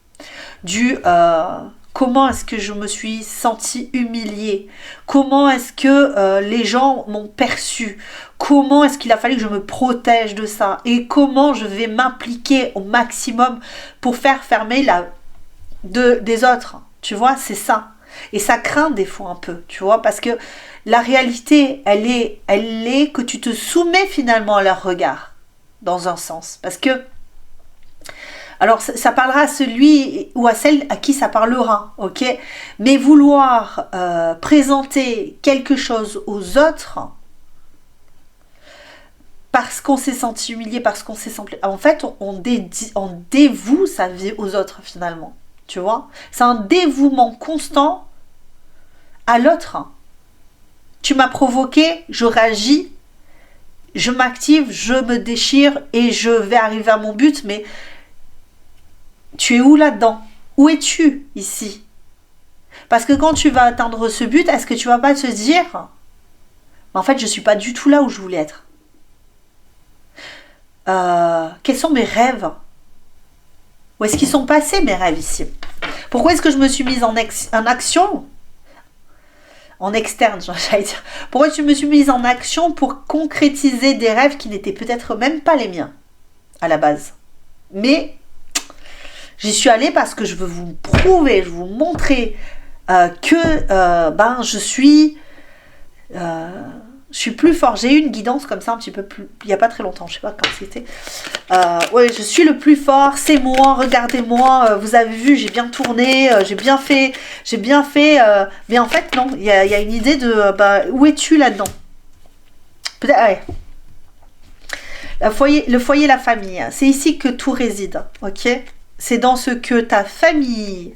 Comment est-ce que je me suis sentie humiliée? Comment est-ce que les gens m'ont perçu? Comment est-ce qu'il a fallu que je me protège de ça? Et comment je vais m'impliquer au maximum pour faire fermer des autres? Tu vois, c'est ça. Et ça craint des fois un peu, tu vois, parce que la réalité, elle est que tu te soumets finalement à leur regard, dans un sens. Parce que, alors ça parlera à celui ou à celle à qui ça parlera, ok? Mais vouloir présenter quelque chose aux autres, parce qu'on s'est senti humilié, parce qu'on s'est senti... En fait, on dévoue sa vie aux autres finalement. Tu vois, c'est un dévouement constant à l'autre. Tu m'as provoqué, je réagis, je m'active, je me déchire et je vais arriver à mon but, mais tu es où là-dedans? Où es-tu ici? Parce que quand tu vas atteindre ce but, est-ce que tu vas pas te dire en fait, je suis pas du tout là où je voulais être. Quels sont mes rêves? Où est-ce qu'ils sont passés mes rêves ici? Pourquoi est-ce que je me suis mise en action? En externe, j'allais dire. Pourquoi je me suis mise en action pour concrétiser des rêves qui n'étaient peut-être même pas les miens à la base? Mais j'y suis allée parce que je veux vous prouver, je veux vous montrer que je suis Je suis plus fort. J'ai eu une guidance comme ça un petit peu plus... Il n'y a pas très longtemps, je sais pas quand c'était. Ouais, je suis le plus fort, c'est moi, regardez-moi, vous avez vu, j'ai bien tourné, j'ai bien fait. Mais en fait, non, il y a une idée de... où es-tu là-dedans? Peut-être, ouais. Le foyer, la famille, c'est ici que tout réside, ok? C'est dans ce que ta famille,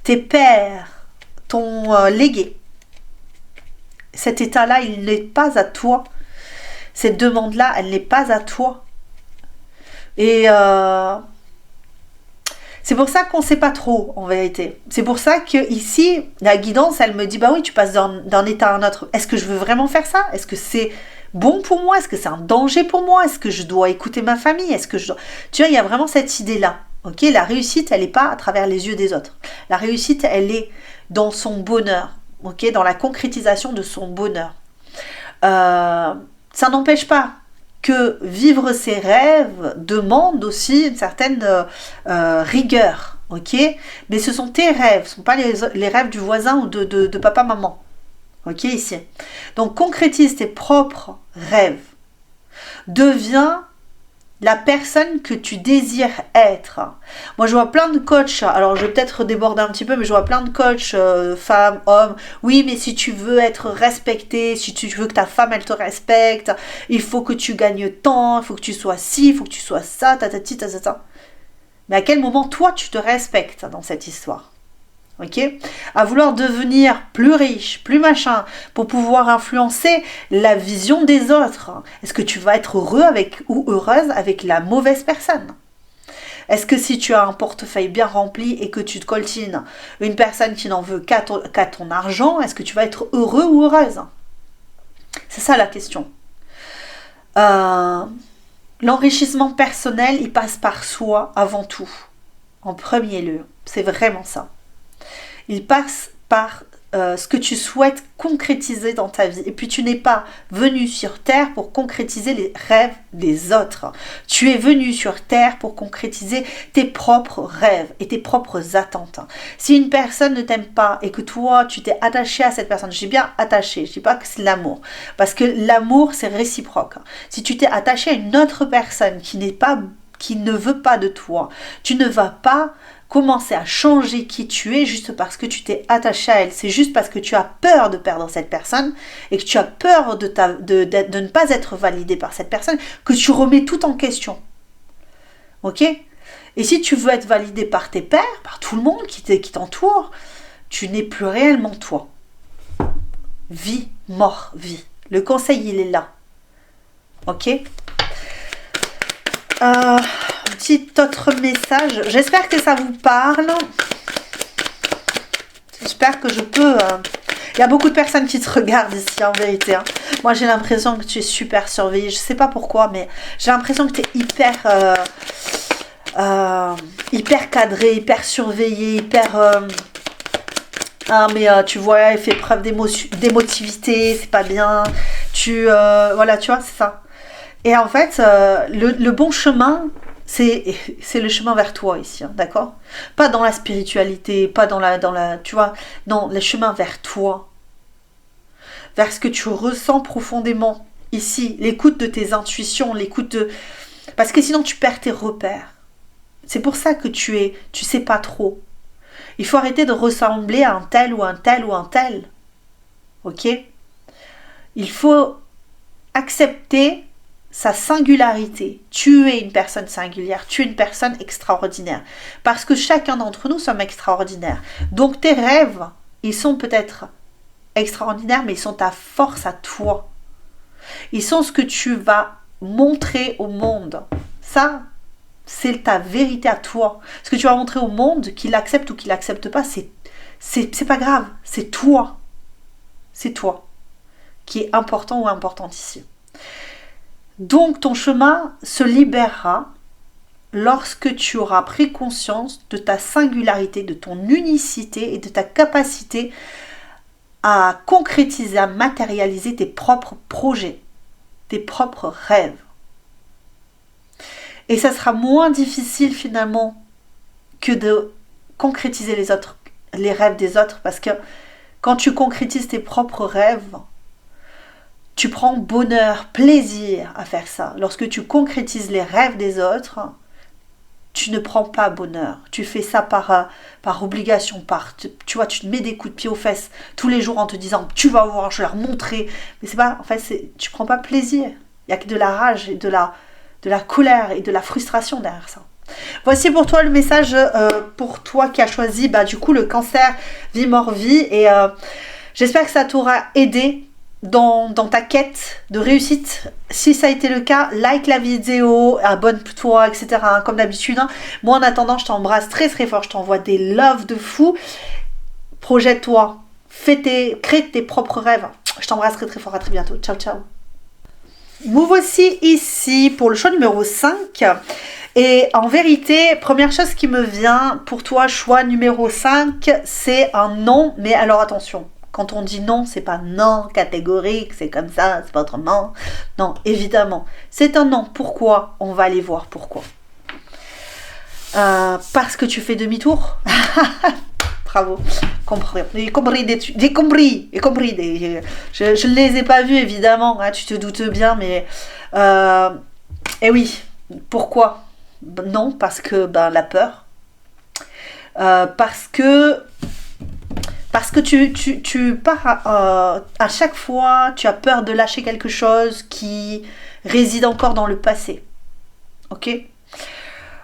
tes pères t'ont légué. Cet état-là, il n'est pas à toi. Cette demande-là, elle n'est pas à toi. Et c'est pour ça qu'on ne sait pas trop, en vérité. C'est pour ça que ici, la guidance, elle me dit, bah oui, tu passes d'un état à un autre. Est-ce que je veux vraiment faire ça? Est-ce que c'est bon pour moi? Est-ce que c'est un danger pour moi? Est-ce que je dois écouter ma famille? Est-ce que je dois... Tu vois, il y a vraiment cette idée-là. Ok, la réussite, elle n'est pas à travers les yeux des autres. La réussite, elle est dans son bonheur. Ok, dans la concrétisation de son bonheur. Ça n'empêche pas que vivre ses rêves demande aussi une certaine rigueur, ok? Mais ce sont tes rêves, ce ne sont pas les rêves du voisin ou de papa-maman, ok, ici. Donc concrétise tes propres rêves. Deviens la personne que tu désires être. Moi, je vois plein de coachs, alors je vais peut-être déborder un petit peu, mais je vois plein de coachs, femmes, hommes. Oui, mais si tu veux être respecté, si tu veux que ta femme, elle te respecte, il faut que tu gagnes tant, il faut que tu sois ci, il faut que tu sois ça, tatati, tatata. Mais à quel moment, toi, tu te respectes dans cette histoire? Ok, à vouloir devenir plus riche, plus machin, pour pouvoir influencer la vision des autres. Est-ce que tu vas être heureux avec ou heureuse avec la mauvaise personne? Est-ce que si tu as un portefeuille bien rempli et que tu te coltines une personne qui n'en veut qu'à ton argent, est-ce que tu vas être heureux ou heureuse? C'est ça la question. L'enrichissement personnel, il passe par soi avant tout, en premier lieu. C'est vraiment ça. Il passe par ce que tu souhaites concrétiser dans ta vie. Et puis tu n'es pas venu sur Terre pour concrétiser les rêves des autres. Tu es venu sur Terre pour concrétiser tes propres rêves et tes propres attentes. Si une personne ne t'aime pas et que toi, tu t'es attaché à cette personne, je dis bien attaché, je ne dis pas que c'est l'amour. Parce que l'amour, c'est réciproque. Si tu t'es attaché à une autre personne qui ne veut pas de toi, tu ne vas pas commencer à changer qui tu es juste parce que tu t'es attaché à elle. C'est juste parce que tu as peur de perdre cette personne et que tu as peur de ne pas être validé par cette personne que tu remets tout en question. Ok? Et si tu veux être validé par tes pairs, par tout le monde qui t'entoure, tu n'es plus réellement toi. Vie, mort, vie. Le conseil, il est là. Ok? Petit autre message. J'espère que ça vous parle. J'espère que je peux... Il y a beaucoup de personnes qui te regardent ici, en vérité. Hein. Moi, j'ai l'impression que tu es super surveillée. Je ne sais pas pourquoi, mais j'ai l'impression que tu es hyper cadré, hyper surveillé, hyper... mais tu vois, elle fait preuve d'émotivité, c'est pas bien. Voilà, tu vois, c'est ça. Et en fait, le bon chemin, c'est le chemin vers toi ici, hein, d'accord? Pas dans la spiritualité, pas dans la, tu vois, non, le chemin vers toi. Vers ce que tu ressens profondément ici, l'écoute de tes intuitions, l'écoute de... Parce que sinon, tu perds tes repères. C'est pour ça que tu sais pas trop. Il faut arrêter de ressembler à un tel ou un tel ou un tel. Ok? Il faut accepter sa singularité. Tu es une personne singulière, tu es une personne extraordinaire. Parce que chacun d'entre nous sommes extraordinaires. Donc tes rêves, ils sont peut-être extraordinaires, mais ils sont ta force à toi. Ils sont ce que tu vas montrer au monde. Ça, c'est ta vérité à toi. Ce que tu vas montrer au monde, qu'il accepte ou qu'il l'accepte pas, c'est pas grave. C'est toi. C'est toi qui est important ou importante ici. Donc ton chemin se libérera lorsque tu auras pris conscience de ta singularité, de ton unicité et de ta capacité à concrétiser, à matérialiser tes propres projets, tes propres rêves. Et ça sera moins difficile finalement que de concrétiser les rêves des autres, parce que quand tu concrétises tes propres rêves, tu prends bonheur, plaisir à faire ça. Lorsque tu concrétises les rêves des autres, tu ne prends pas bonheur. Tu fais ça par obligation, tu vois, tu te mets des coups de pied aux fesses tous les jours en te disant tu vas voir, je vais leur montrer. Mais c'est pas, en fait, tu prends pas plaisir. Il y a que de la rage et de la colère et de la frustration derrière ça. Voici pour toi le message pour toi qui as choisi du coup le cancer vie mort vie, et j'espère que ça t'aura aidé dans ta quête de réussite. Si ça a été le cas, like la vidéo, abonne-toi, etc. Comme d'habitude. Moi en attendant, je t'embrasse très très fort, je t'envoie des loves de fou. Projette-toi, crée tes propres rêves. Je t'embrasse très très fort, à très bientôt. Ciao ciao. Move aussi ici pour le choix numéro 5. Et en vérité, première chose qui me vient pour toi, choix numéro 5, c'est un non. Mais alors attention, quand on dit non, c'est pas non catégorique, c'est comme ça, c'est pas autrement. Non, évidemment, c'est un non. Pourquoi? On va aller voir pourquoi. Parce que tu fais demi-tour. Bravo, j'ai compris. Je ne les ai pas vus évidemment, tu te doutes bien, mais et oui, pourquoi? Non, parce que la peur, parce que tu pars à chaque fois, tu as peur de lâcher quelque chose qui réside encore dans le passé. Ok?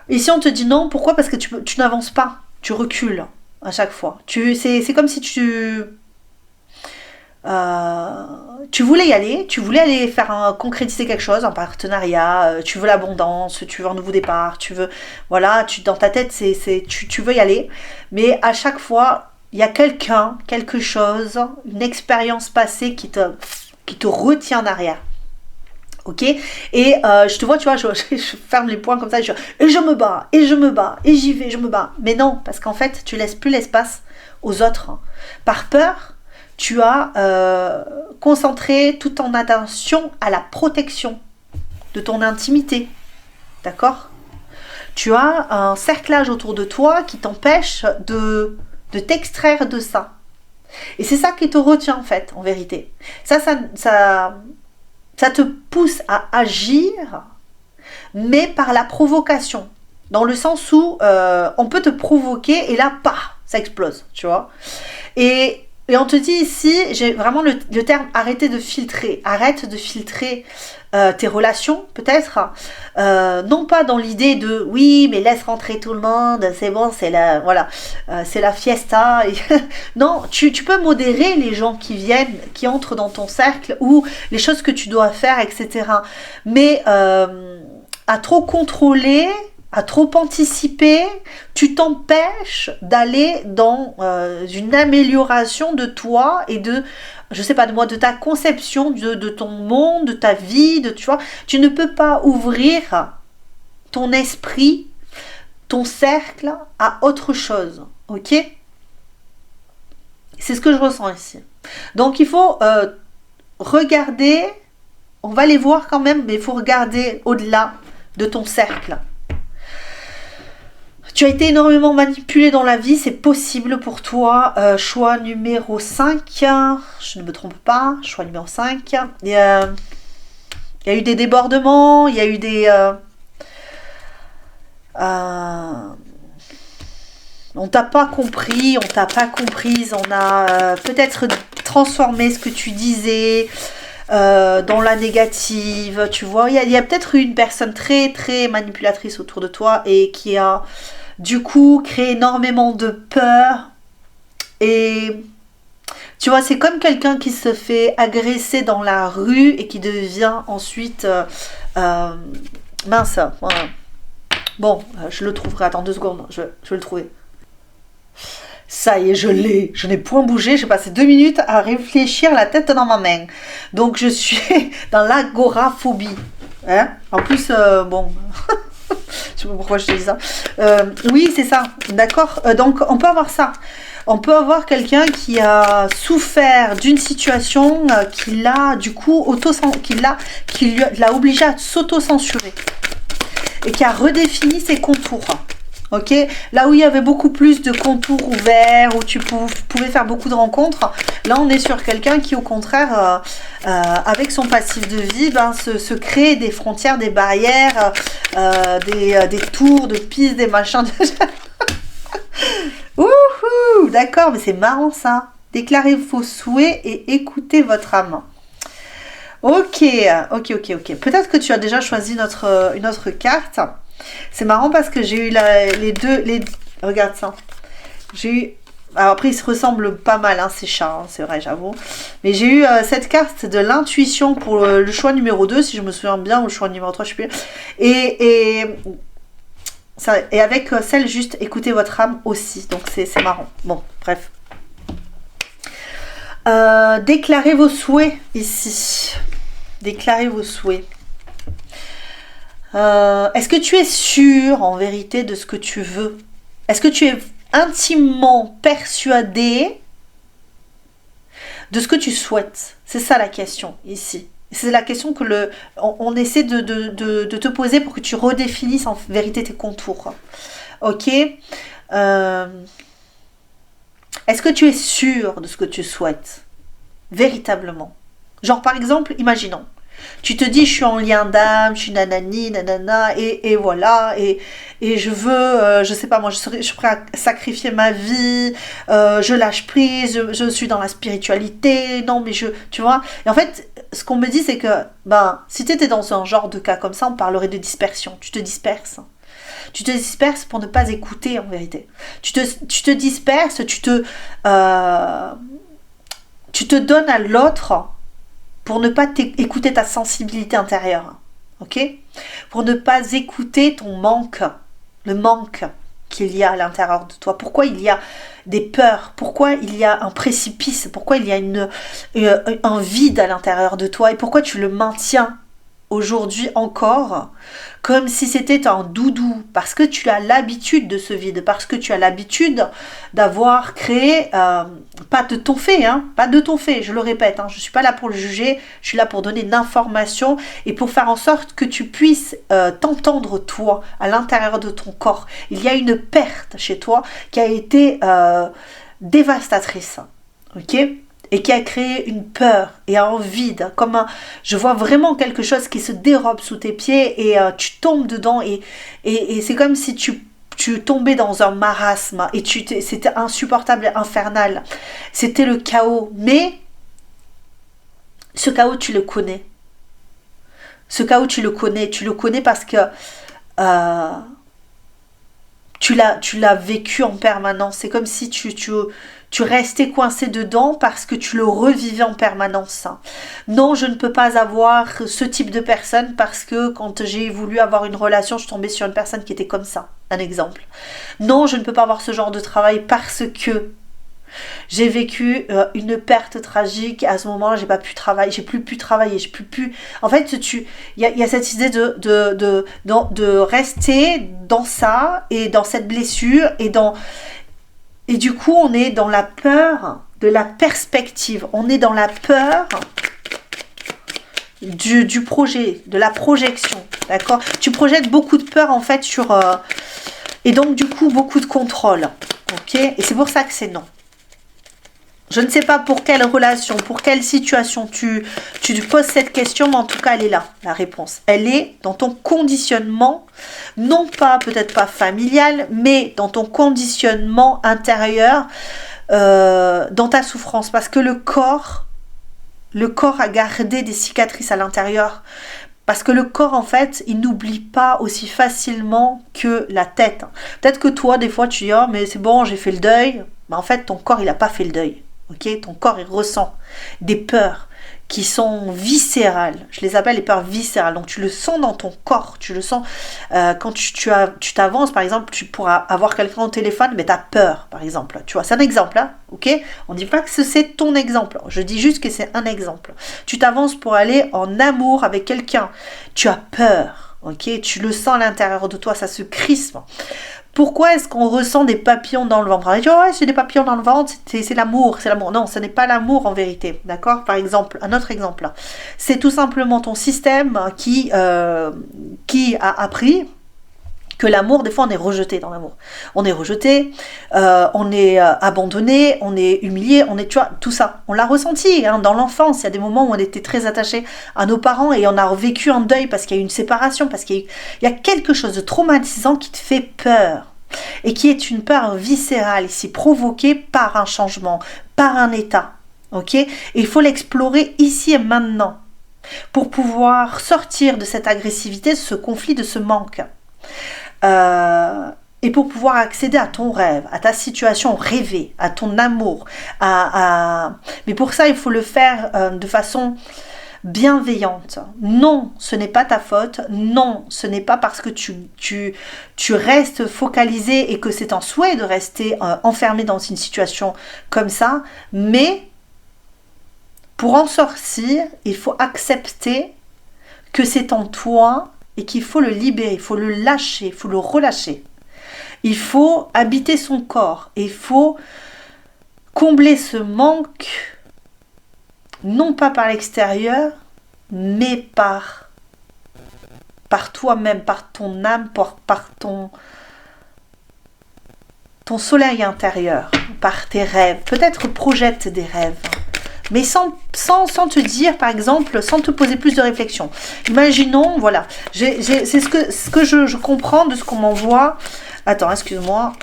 Ici on te dit non, pourquoi? Parce que tu n'avances pas, tu recules à chaque fois. C'est comme si tu voulais y aller, tu voulais aller concrétiser quelque chose, un partenariat, tu veux l'abondance, tu veux un nouveau départ, tu veux, voilà, dans ta tête, tu veux y aller, mais à chaque fois, il y a quelque chose, une expérience passée qui te retient en arrière. Ok, et je te vois, tu vois, je ferme les poings comme ça, et je me bats, et j'y vais, je me bats. Mais non, parce qu'en fait, tu laisses plus l'espace aux autres. Par peur, tu as concentré toute ton attention à la protection de ton intimité. D'accord? Tu as un cerclage autour de toi qui t'empêche de t'extraire de ça. Et c'est ça qui te retient, en fait, en vérité. Ça te pousse à agir, mais par la provocation. Dans le sens où on peut te provoquer et là, ça explose, tu vois. Et on te dit ici, j'ai vraiment le terme arrêter de filtrer. Arrête de filtrer tes relations, peut-être. Non pas dans l'idée de oui, mais laisse rentrer tout le monde, c'est bon, c'est la fiesta. Non, tu peux modérer les gens qui viennent, qui entrent dans ton cercle, ou les choses que tu dois faire, etc. Mais à trop contrôler, à trop anticiper, tu t'empêches d'aller dans une amélioration de toi et de, je sais pas, de ta conception de ton monde, de ta vie, tu vois. Tu ne peux pas ouvrir ton esprit, ton cercle à autre chose, ok? C'est ce que je ressens ici. Donc il faut regarder, on va les voir quand même, mais il faut regarder au-delà de ton cercle. Tu as été énormément manipulé dans la vie, c'est possible pour toi. Choix numéro 5, je ne me trompe pas, choix numéro 5. Il y a eu des débordements, il y a eu des... on t'a pas compris, on t'a pas comprise, on a peut-être transformé ce que tu disais dans la négative, tu vois. Il y a peut-être une personne très très manipulatrice autour de toi et qui a du coup créé énormément de peur. Et tu vois, c'est comme quelqu'un qui se fait agresser dans la rue et qui devient ensuite mince, voilà. Bon, je le trouverai, attends 2 secondes, je vais le trouver. Ça y est, je n'ai point bougé, j'ai passé 2 minutes à réfléchir la tête dans ma main. Donc je suis dans l'agoraphobie. Hein? En plus, bon, je sais pas pourquoi je te dis ça. Oui, c'est ça, d'accord. Donc on peut avoir ça. On peut avoir quelqu'un qui a souffert d'une situation qui l'a du coup qui l'a obligé à s'auto-censurer et qui a redéfini ses contours. Ok, là où il y avait beaucoup plus de contours ouverts, où tu pouvais faire beaucoup de rencontres, là on est sur quelqu'un qui au contraire, avec son passif de vie, ben, se crée des frontières, des barrières, des tours, de pistes, des machins. Wouhou, d'accord, mais c'est marrant ça. Déclarez vos souhaits et écoutez votre âme. Ok. Peut-être que tu as déjà choisi une autre carte. C'est marrant parce que j'ai eu les deux... Regarde ça. J'ai eu... Alors après, ils se ressemblent pas mal, hein, ces chats, hein, c'est vrai, j'avoue. Mais j'ai eu cette carte de l'intuition pour le choix numéro 2, si je me souviens bien, ou le choix numéro 3, je sais plus. Et avec celle juste, écoutez votre âme aussi. Donc c'est marrant. Bon, bref. Déclarez vos souhaits ici. Déclarez vos souhaits. Est-ce que tu es sûr en vérité de ce que tu veux? Est-ce que tu es intimement persuadé de ce que tu souhaites? C'est ça la question ici. C'est la question que on essaie de te poser pour que tu redéfinisses en vérité tes contours. Ok. Est-ce que tu es sûr de ce que tu souhaites? Véritablement. Genre par exemple, imaginons. Tu te dis, je suis en lien d'âme, je suis nanani, nanana, et voilà, et je veux, je sais pas, moi, je suis prêt à sacrifier ma vie, je lâche prise, je suis dans la spiritualité, non, mais tu vois. Et en fait, ce qu'on me dit, c'est que, ben, si tu étais dans un genre de cas comme ça, on parlerait de dispersion. Tu te disperses. Tu te disperses pour ne pas écouter, en vérité. Tu te disperses, tu te donnes à l'autre pour ne pas écouter ta sensibilité intérieure, ok? Pour ne pas écouter ton manque, le manque qu'il y a à l'intérieur de toi. Pourquoi il y a des peurs? Pourquoi il y a un précipice? Pourquoi il y a un vide à l'intérieur de toi? Et pourquoi tu le maintiens aujourd'hui encore comme si c'était un doudou, parce que tu as l'habitude de ce vide, parce que tu as l'habitude d'avoir créé, pas de ton fait, hein, pas de ton fait, je le répète, hein, je ne suis pas là pour le juger, je suis là pour donner une information et pour faire en sorte que tu puisses t'entendre toi à l'intérieur de ton corps. Il y a une perte chez toi qui a été dévastatrice, ok? Et qui a créé une peur et un vide, je vois vraiment quelque chose qui se dérobe sous tes pieds et tu tombes dedans et c'est comme si tu tombais dans un marasme et c'était insupportable et infernal. C'était le chaos, mais ce chaos tu le connais. Ce chaos tu le connais parce que tu l'as vécu en permanence. C'est comme si tu restais coincé dedans parce que tu le revivais en permanence. Non, je ne peux pas avoir ce type de personne parce que quand j'ai voulu avoir une relation, je suis tombée sur une personne qui était comme ça. Un exemple. Non, je ne peux pas avoir ce genre de travail parce que j'ai vécu une perte tragique. À ce moment-là, j'ai pas pu travailler, j'ai plus pu travailler, j'ai plus pu. En fait, il y a cette idée de rester dans ça et dans cette blessure et du coup, on est dans la peur de la perspective. On est dans la peur du projet, de la projection. D'accord? Tu projettes beaucoup de peur en fait sur et donc du coup beaucoup de contrôle. Ok? Et c'est pour ça que c'est non. Je ne sais pas pour quelle relation, pour quelle situation tu poses cette question, mais en tout cas, elle est là, la réponse. Elle est dans ton conditionnement, non pas, peut-être pas familial, mais dans ton conditionnement intérieur, dans ta souffrance. Parce que le corps a gardé des cicatrices à l'intérieur. Parce que le corps, en fait, il n'oublie pas aussi facilement que la tête. Peut-être que toi, des fois, tu dis « Oh, mais c'est bon, j'ai fait le deuil. » Mais en fait, ton corps, il n'a pas fait le deuil. Okay, ton corps, il ressent des peurs qui sont viscérales. Je les appelle les peurs viscérales. Donc, tu le sens dans ton corps. Tu le sens quand tu t'avances, par exemple, tu pourras avoir quelqu'un au téléphone, mais tu as peur, par exemple. Tu vois, c'est un exemple, hein, ok? On ne dit pas que c'est ton exemple. Je dis juste que c'est un exemple. Tu t'avances pour aller en amour avec quelqu'un. Tu as peur, ok? Tu le sens à l'intérieur de toi, ça se crispe. Pourquoi est-ce qu'on ressent des papillons dans le ventre? On dit, oh, ouais, c'est des papillons dans le ventre, c'est l'amour, c'est l'amour. Non, ce n'est pas l'amour en vérité, d'accord? Par exemple, un autre exemple, c'est tout simplement ton système qui a appris Que l'amour, des fois, on est rejeté dans l'amour. On est rejeté, on est abandonné, on est humilié, on est, tu vois, tout ça. On l'a ressenti hein, dans l'enfance. Il y a des moments où on était très attaché à nos parents et on a vécu un deuil parce qu'il y a eu une séparation, parce qu'il y a quelque chose de traumatisant qui te fait peur. Et qui est une peur viscérale ici, provoquée par un changement, par un état. Ok ? Et il faut l'explorer ici et maintenant pour pouvoir sortir de cette agressivité, de ce conflit, de ce manque. Et pour pouvoir accéder à ton rêve, à ta situation rêvée, à ton amour. Mais pour ça, il faut le faire de façon bienveillante. Non, ce n'est pas ta faute. Non, ce n'est pas parce que tu restes focalisé et que c'est un souhait de rester enfermé dans une situation comme ça. Mais pour en sortir, il faut accepter que c'est en toi et qu'il faut le libérer, il faut le lâcher, il faut le relâcher. Il faut habiter son corps et il faut combler ce manque, non pas par l'extérieur, mais par toi-même, par ton âme, par ton soleil intérieur, par tes rêves. Peut-être projette des rêves. Mais sans te dire, par exemple, sans te poser plus de réflexion. Imaginons, voilà, c'est ce que je comprends de ce qu'on m'envoie. Attends, excuse-moi,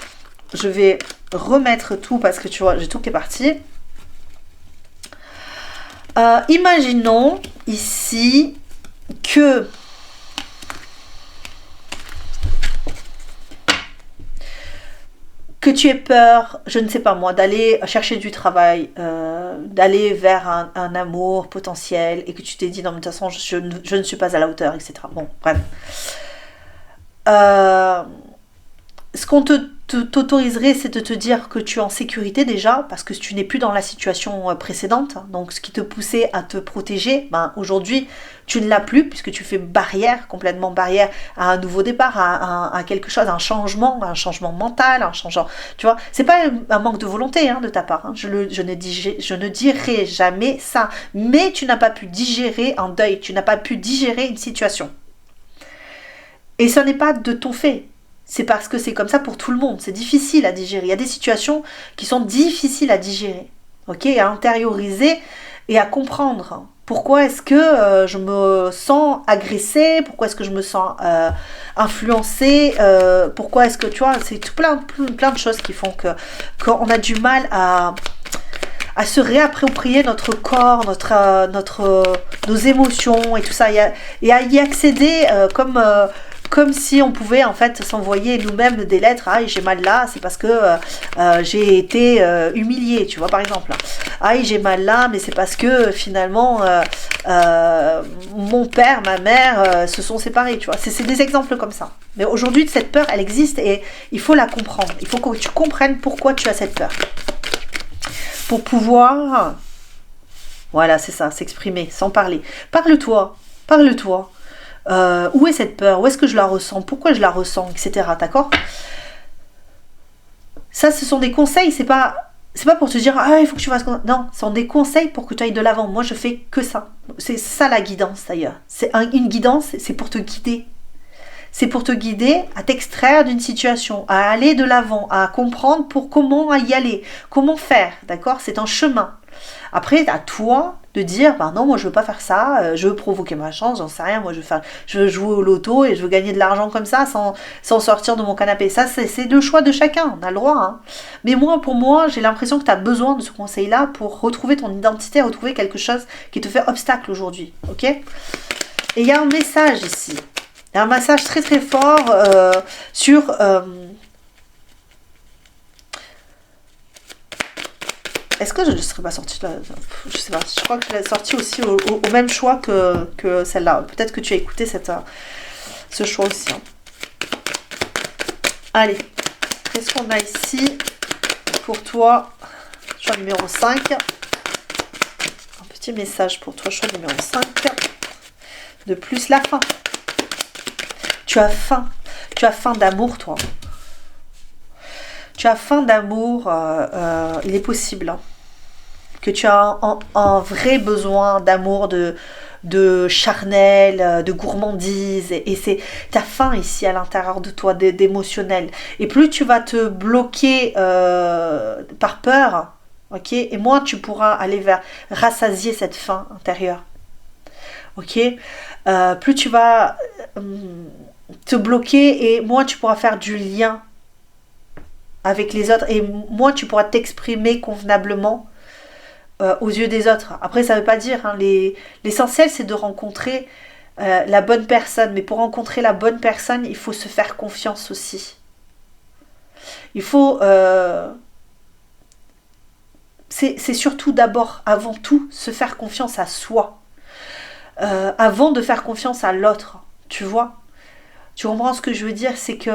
je vais remettre tout parce que tu vois, j'ai tout qui est parti. Imaginons ici que tu aies peur, je ne sais pas moi, d'aller chercher du travail, d'aller vers un amour potentiel et que tu t'es dit non mais de toute façon je ne suis pas à la hauteur, etc. Bon, bref. Ce qu'on t'autoriserait, c'est de te dire que tu es en sécurité déjà, parce que tu n'es plus dans la situation précédente. Donc ce qui te poussait à te protéger, ben, aujourd'hui, tu ne l'as plus, puisque tu fais barrière, complètement barrière à un nouveau départ, à quelque chose, un changement mental, un changement... Tu vois, c'est pas un manque de volonté hein, de ta part. Hein. Je ne dirai jamais ça. Mais tu n'as pas pu digérer un deuil, tu n'as pas pu digérer une situation. Et ce n'est pas de ton fait. C'est parce que c'est comme ça pour tout le monde. C'est difficile à digérer. Il y a des situations qui sont difficiles à digérer. Ok, à intérioriser et à comprendre. Pourquoi est-ce que je me sens agressée? Pourquoi est-ce que je me sens influencée? Pourquoi est-ce que, tu vois, c'est tout plein de choses qui font qu'on a du mal à se réapproprier notre corps, nos émotions et tout ça. Et à y accéder comme si on pouvait en fait s'envoyer nous-mêmes des lettres. Ah, j'ai mal là, c'est parce que j'ai été humiliée, tu vois, par exemple. Ah, j'ai mal là, mais c'est parce que finalement mon père, ma mère se sont séparés, tu vois. C'est des exemples comme ça. Mais aujourd'hui, cette peur, elle existe et il faut la comprendre. Il faut que tu comprennes pourquoi tu as cette peur. Pour pouvoir, voilà, c'est ça, s'exprimer, sans parler. Parle-toi. Où est cette peur? Où est-ce que je la ressens? Pourquoi je la ressens? Etc. D'accord? Ça, ce sont des conseils. C'est pas pour te dire ah il faut que tu fasses. Non, ce sont des conseils pour que tu ailles de l'avant. Moi, je fais que ça. C'est ça la guidance d'ailleurs. Une guidance, c'est pour te guider. C'est pour te guider à t'extraire d'une situation, à aller de l'avant, à comprendre comment y aller, comment faire. D'accord? C'est un chemin. Après, à toi de dire, ben non, moi je veux pas faire ça, je veux provoquer ma chance, j'en sais rien, moi je veux jouer au loto et je veux gagner de l'argent comme ça sans sortir de mon canapé. Ça, c'est le choix de chacun, on a le droit. Hein. Mais pour moi, j'ai l'impression que tu as besoin de ce conseil-là pour retrouver ton identité, retrouver quelque chose qui te fait obstacle aujourd'hui. Ok? Et il y a un message ici. Il y a un message très très fort sur... Est-ce que je ne serais pas sortie de la... Je sais pas, je crois que je l'ai sortie aussi au même choix que celle-là. Peut-être que tu as écouté ce choix aussi. Hein. Allez, qu'est-ce qu'on a ici pour toi? Choix numéro 5. Un petit message pour toi, choix numéro 5. De plus, la faim. Tu as faim. Tu as faim d'amour, toi. Tu as faim d'amour, il est possible hein, que tu as un vrai besoin d'amour, de de charnel, de gourmandise, et c'est ta faim ici à l'intérieur de toi, d'émotionnel. Et plus tu vas te bloquer par peur, ok, et moins tu pourras aller vers rassasier cette faim intérieure. Ok, plus tu vas te bloquer et moins tu pourras faire du lien avec les autres et moins tu pourras t'exprimer convenablement aux yeux des autres. Après, ça veut pas dire, hein, l'essentiel c'est de rencontrer la bonne personne, mais pour rencontrer la bonne personne, il faut se faire confiance aussi. Il faut... c'est surtout d'abord, avant tout, se faire confiance à soi. Avant de faire confiance à l'autre, tu vois. Tu comprends ce que je veux dire? C'est que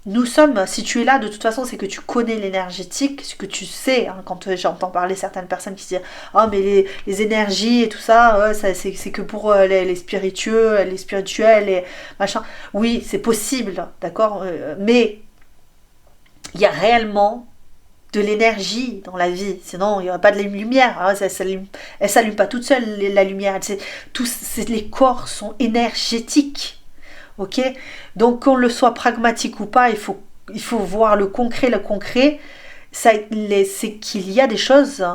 nous sommes, si tu es là, de toute façon, c'est que tu connais l'énergétique, ce que tu sais, hein, quand j'entends parler certaines personnes qui disent « Ah, mais les énergies et tout ça, c'est que pour les spiritueux, les spirituels, et machin. » Oui, c'est possible, d'accord, mais il y a réellement de l'énergie dans la vie, sinon il n'y aurait pas de lumière, hein, elle s'allume pas toute seule, la lumière, les corps sont énergétiques. Ok, donc qu'on le soit pragmatique ou pas, il faut voir le concret. Le concret, c'est qu'il y a des choses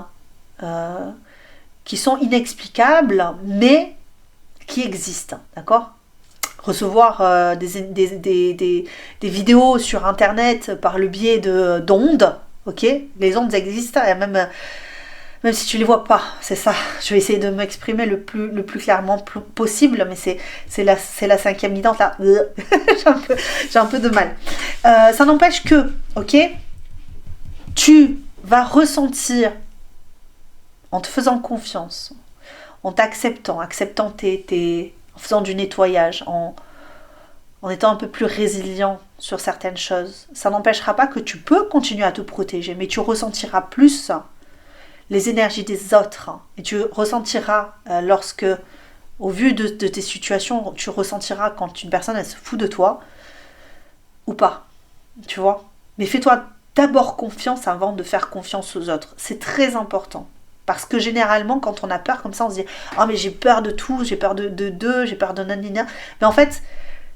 qui sont inexplicables, mais qui existent, d'accord? Recevoir des vidéos sur Internet par le biais d'ondes, ok? Les ondes existent, et même si tu les vois pas, c'est ça. Je vais essayer de m'exprimer le plus clairement possible, mais c'est la 5e guidance, là. j'ai un peu de mal. Ça n'empêche que, ok, tu vas ressentir, en te faisant confiance, en t'acceptant, en faisant du nettoyage, en étant un peu plus résilient sur certaines choses, ça n'empêchera pas que tu peux continuer à te protéger, mais tu ressentiras plus les énergies des autres, hein, et tu ressentiras lorsque, au vu de tes situations, tu ressentiras quand une personne elle se fout de toi ou pas, tu vois. Mais fais-toi d'abord confiance avant de faire confiance aux autres, c'est très important. Parce que généralement, quand on a peur comme ça, on se dit « Ah, mais j'ai peur de tout, j'ai peur de deux, j'ai peur de nanina. » Mais en fait,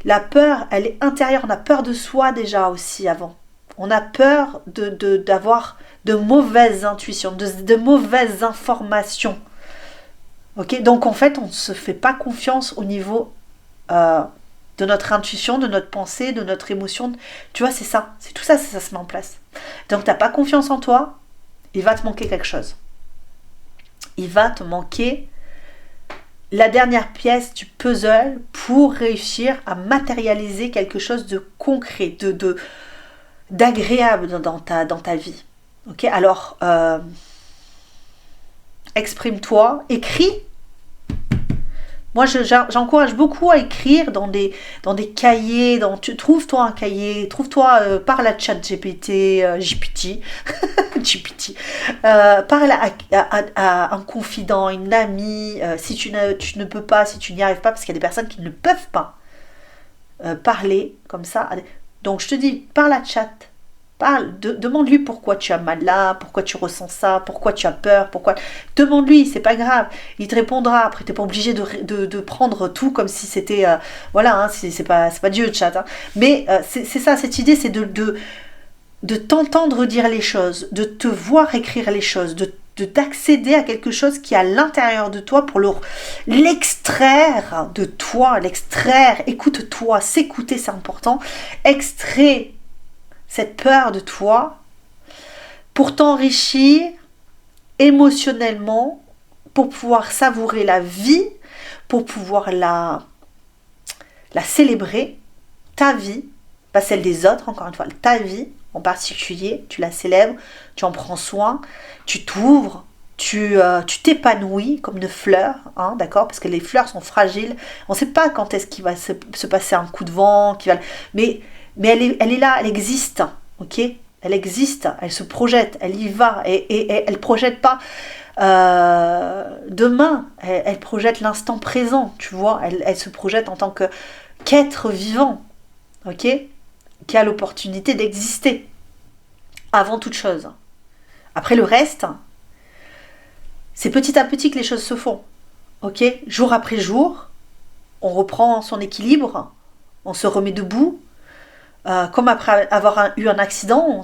la peur, elle est intérieure, on a peur de soi déjà aussi avant. On a peur d'avoir de mauvaises intuitions, de mauvaises informations. Okay, donc en fait, on ne se fait pas confiance au niveau de notre intuition, de notre pensée, de notre émotion. Tu vois, c'est ça. C'est tout ça, ça se met en place. Donc tu n'as pas confiance en toi, il va te manquer quelque chose. Il va te manquer la dernière pièce du puzzle pour réussir à matérialiser quelque chose de concret, d'agréable dans ta vie. Ok, alors exprime-toi, écris. Moi, j'encourage beaucoup à écrire dans des cahiers. Trouve-toi un cahier, parle à ChatGPT, GPT, parle à un confident, une amie, si tu ne peux pas, si tu n'y arrives pas, parce qu'il y a des personnes qui ne peuvent pas parler comme ça. Donc, je te dis, parle à Chat. Demande-lui pourquoi tu as mal là, pourquoi tu ressens ça, pourquoi tu as peur, demande-lui, c'est pas grave, il te répondra. Après, t'es pas obligé de prendre tout comme si c'était voilà, hein, c'est pas Dieu, Chat, hein. Mais c'est ça, cette idée, c'est de t'entendre dire les choses, de te voir écrire les choses, d'accéder à quelque chose qui est à l'intérieur de toi pour l'extraire de toi, écoute-toi, s'écouter, c'est important, extrait cette peur de toi pour t'enrichir émotionnellement, pour pouvoir savourer la vie, pour pouvoir la célébrer, ta vie, pas celle des autres, encore une fois, ta vie en particulier, tu la célèbres, tu en prends soin, tu t'ouvres, tu t'épanouis comme une fleur, hein, d'accord, parce que les fleurs sont fragiles, on ne sait pas quand est-ce qu'il va se passer un coup de vent, mais elle est là, elle existe, ok, elle existe, elle se projette, elle y va, et elle ne projette pas demain, elle projette l'instant présent, tu vois, elle se projette en tant qu'être vivant, ok, qui a l'opportunité d'exister, avant toute chose. Après le reste, c'est petit à petit que les choses se font, ok, jour après jour, on reprend son équilibre, on se remet debout, comme après avoir eu un accident,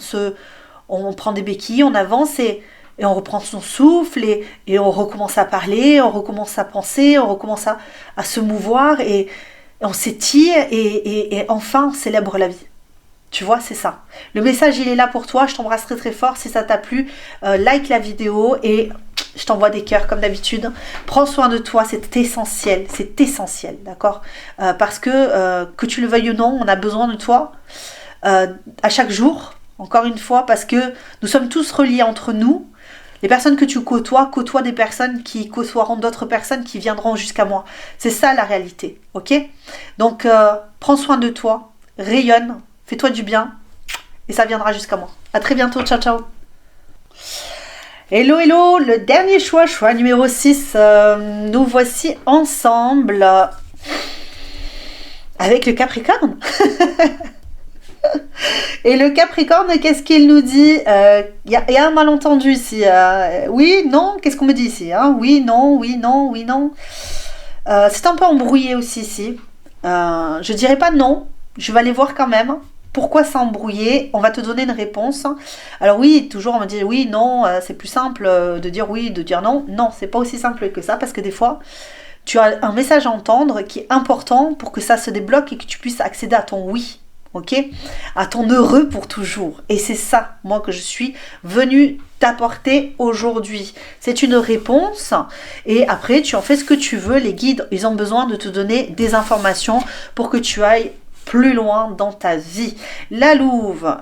on prend des béquilles, on avance et on reprend son souffle et on recommence à parler, on recommence à penser, on recommence à se mouvoir et on s'étire et enfin on célèbre la vie. Tu vois, c'est ça. Le message, il est là pour toi. Je t'embrasse très très fort. Si ça t'a plu, like la vidéo et je t'envoie des cœurs comme d'habitude. Prends soin de toi, c'est essentiel, d'accord, parce que tu le veuilles ou non, on a besoin de toi à chaque jour, encore une fois, parce que nous sommes tous reliés entre nous. Les personnes que tu côtoies des personnes qui côtoieront d'autres personnes qui viendront jusqu'à moi. C'est ça la réalité, ok? Donc, prends soin de toi, rayonne, fais-toi du bien et ça viendra jusqu'à moi. À très bientôt, ciao, ciao. Hello, hello, le dernier choix numéro 6. Nous voici ensemble avec le Capricorne. Et le Capricorne, qu'est-ce qu'il nous dit? Y a un malentendu ici. Oui, non, qu'est-ce qu'on me dit ici, hein? Oui, non, oui, non, oui, non. C'est un peu embrouillé aussi ici. Je dirais pas non, je vais aller voir quand même. Pourquoi c'est embrouillé? On va te donner une réponse. Alors oui, toujours on me dit oui, non, c'est plus simple de dire oui, de dire non. Non, c'est pas aussi simple que ça parce que des fois, tu as un message à entendre qui est important pour que ça se débloque et que tu puisses accéder à ton oui. Ok, à ton heureux pour toujours. Et c'est ça, moi, que je suis venue t'apporter aujourd'hui. C'est une réponse et après, tu en fais ce que tu veux. Les guides, ils ont besoin de te donner des informations pour que tu ailles plus loin dans ta vie. La louve,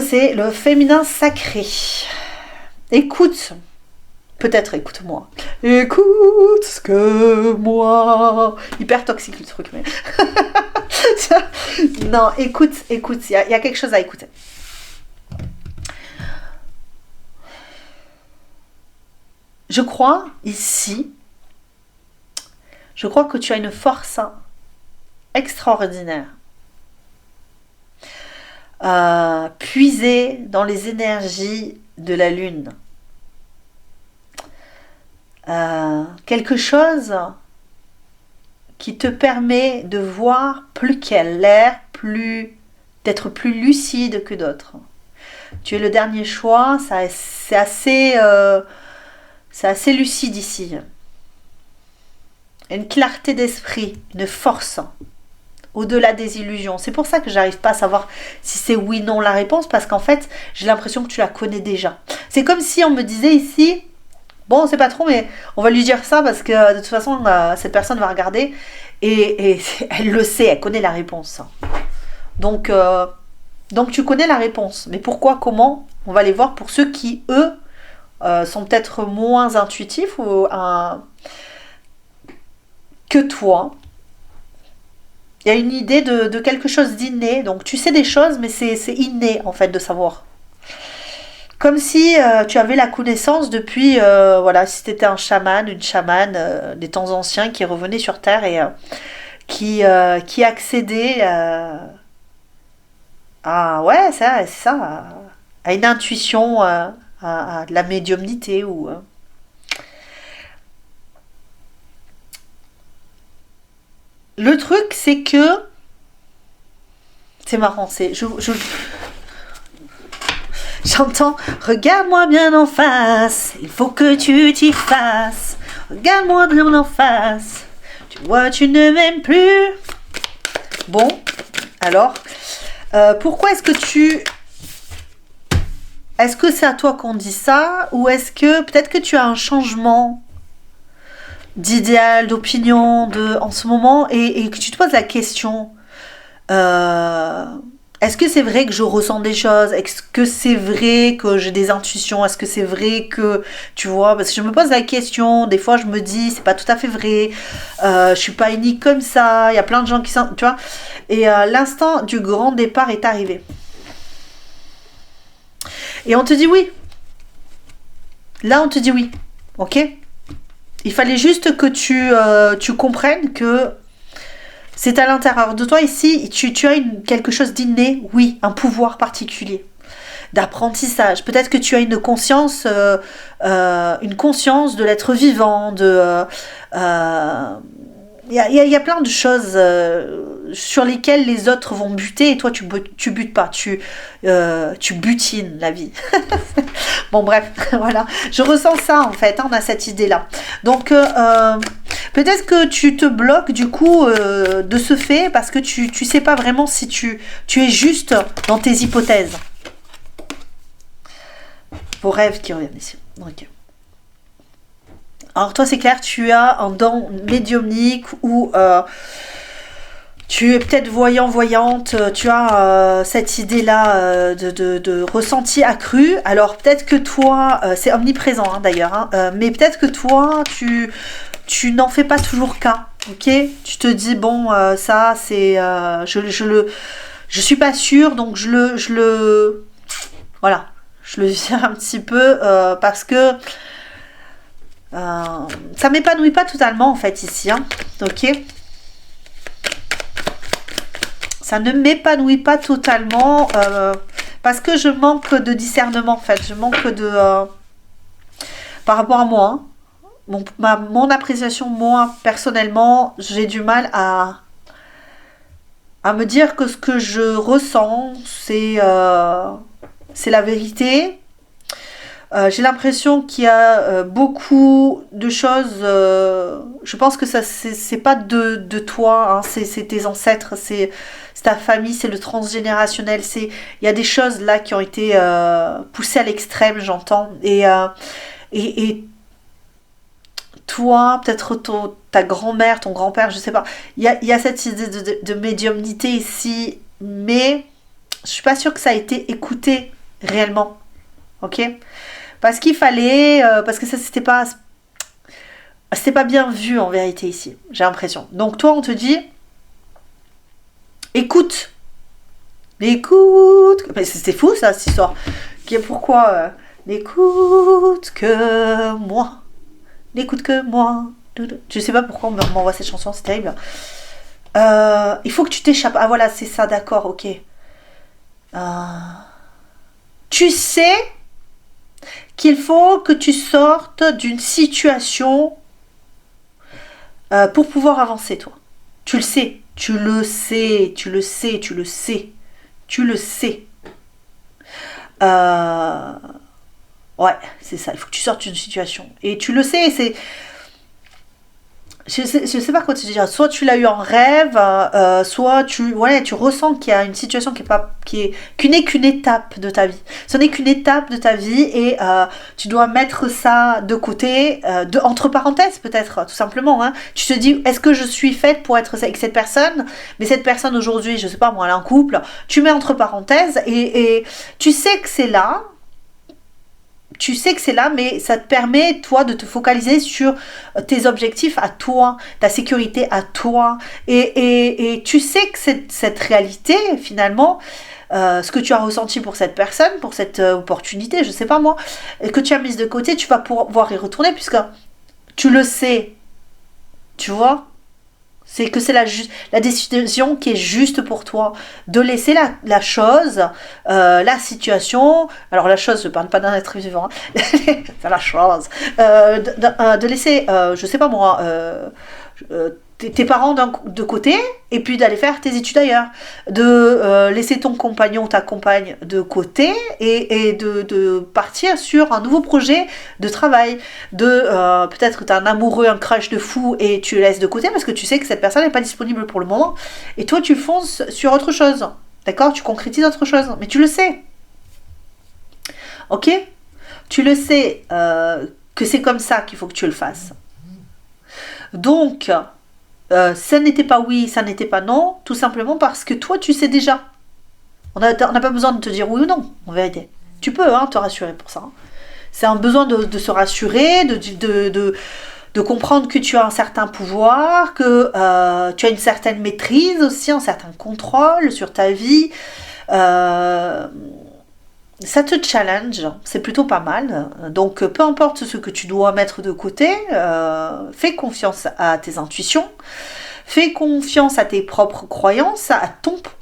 c'est le féminin sacré. Écoute. Peut-être écoute-moi. Écoute ce que moi. Hyper toxique le truc, mais. Non, écoute, il y a quelque chose à écouter. Je crois que tu as une force extraordinaire. Puisée dans les énergies de la lune. Quelque chose qui te permet de voir plus clair, d'être plus lucide que d'autres. Tu es le dernier choix, c'est assez lucide ici. Une clarté d'esprit, une force, au-delà des illusions. C'est pour ça que j'arrive pas à savoir si c'est oui, non la réponse, parce qu'en fait, j'ai l'impression que tu la connais déjà. C'est comme si on me disait ici, bon, c'est pas trop, mais on va lui dire ça parce que de toute façon, cette personne va regarder et elle le sait, elle connaît la réponse. Donc tu connais la réponse. Mais pourquoi, comment? On va les voir pour ceux qui, eux, sont peut-être moins intuitifs que toi. Il y a une idée de quelque chose d'inné. Donc tu sais des choses, mais c'est inné en fait de savoir. Comme si tu avais la connaissance depuis, si tu étais un chaman, une chamane des temps anciens qui revenait sur Terre et qui accédait à une intuition, à de la médiumnité ou... Le truc, c'est que... C'est marrant, j'entends « Regarde-moi bien en face, il faut que tu t'y fasses. Regarde-moi bien en face, tu vois, tu ne m'aimes plus. » Bon, alors, pourquoi est-ce que Est-ce que c'est à toi qu'on dit ça? Ou est-ce que peut-être que tu as un changement d'idéal, d'opinion en ce moment et que tu te poses la question est-ce que c'est vrai que je ressens des choses? Est-ce que c'est vrai que j'ai des intuitions? Est-ce que c'est vrai que, tu vois, parce que je me pose la question, des fois je me dis, c'est pas tout à fait vrai, je suis pas unique comme ça, il y a plein de gens qui sont, tu vois, et l'instant du grand départ est arrivé. Et on te dit oui. Là, on te dit oui, ok? Il fallait juste que tu comprennes que c'est à l'intérieur de toi ici, tu as quelque chose d'inné, oui, un pouvoir particulier. d'apprentissage. Peut-être que tu as une conscience de l'être vivant, il y a plein de choses sur lesquelles les autres vont buter et toi tu butes pas, tu butines la vie. Bon bref, voilà, je ressens ça en fait, hein, on a cette idée là. Donc peut-être que tu te bloques du coup de ce fait parce que tu sais pas vraiment si tu es juste dans tes hypothèses. Vos rêves qui reviennent ici. Ok. Alors toi c'est clair, tu as un don médiumnique ou tu es peut-être voyante, tu as cette idée-là de ressenti accru. Alors peut-être que toi, c'est omniprésent hein, d'ailleurs, hein, mais peut-être que toi, tu n'en fais pas toujours cas, ok? Tu te dis, bon, ça c'est... je suis pas sûre, donc voilà, je le vire un petit peu parce que... ça m'épanouit pas totalement en fait ici, hein, ok? Ça ne m'épanouit pas totalement parce que je manque de discernement en fait, je manque de... par rapport à moi, hein, mon appréciation, moi personnellement, j'ai du mal à me dire que ce que je ressens, c'est la vérité. J'ai l'impression qu'il y a beaucoup de choses. Je pense que ça, c'est pas de toi, hein, c'est tes ancêtres, c'est ta famille, c'est le transgénérationnel. Il y a des choses là qui ont été poussées à l'extrême, j'entends. Et toi, peut-être ta grand-mère, ton grand-père, je sais pas. Il y a cette idée de médiumnité ici, mais je suis pas sûre que ça a été écouté réellement. Ok? Parce qu'il fallait, parce que ça c'était pas bien vu en vérité ici, j'ai l'impression. Donc toi on te dit, écoute, mais c'est fou ça cette histoire. Pourquoi n'écoute que moi, n'écoute que moi. Je sais pas pourquoi on m'envoie cette chanson, c'est terrible. Il faut que tu t'échappes. Ah voilà, c'est ça, d'accord, ok. Tu sais qu'il faut que tu sortes d'une situation pour pouvoir avancer, toi. Tu le sais, tu le sais, tu le sais, tu le sais, tu le sais. Ouais, c'est ça, il faut que tu sortes d'une situation. Et tu le sais, c'est... Je sais pas quoi te dire. Soit tu l'as eu en rêve, soit tu ressens qu'il y a une situation qui n'est qu'une étape de ta vie. Ce n'est qu'une étape de ta vie et tu dois mettre ça de côté, entre parenthèses peut-être, tout simplement. Hein. Tu te dis, est-ce que je suis faite pour être avec cette personne? Mais cette personne aujourd'hui, je sais pas moi, elle est en couple. Tu mets entre parenthèses et tu sais que c'est là. Tu sais que c'est là, mais ça te permet, toi, de te focaliser sur tes objectifs à toi, ta sécurité à toi. Et tu sais que cette réalité, finalement, ce que tu as ressenti pour cette personne, pour cette opportunité, je sais pas moi, que tu as mise de côté, tu vas pouvoir y retourner puisque tu le sais. Tu vois ? C'est que c'est la décision qui est juste pour toi. De laisser la chose, la situation... Alors la chose, je ne parle pas d'un être vivant. Hein. C'est la chose. De laisser, je sais pas moi... tes parents de côté et puis d'aller faire tes études ailleurs, de laisser ton compagnon ou ta compagne de côté et de partir sur un nouveau projet de travail, peut-être que tu as un amoureux, un crush de fou et tu le laisses de côté parce que tu sais que cette personne n'est pas disponible pour le moment et toi tu fonces sur autre chose, d'accord, tu concrétises autre chose, mais tu le sais, ok, tu le sais que c'est comme ça qu'il faut que tu le fasses. Donc ça n'était pas oui, ça n'était pas non, tout simplement parce que toi tu sais déjà. On n'a pas besoin de te dire oui ou non, en vérité. Tu peux te rassurer pour ça. Hein. C'est un besoin de se rassurer, de comprendre que tu as un certain pouvoir, que tu as une certaine maîtrise aussi, un certain contrôle sur ta vie. Ça te challenge, c'est plutôt pas mal. Donc peu importe ce que tu dois mettre de côté, fais confiance à tes intuitions, Fais confiance à tes propres croyances, à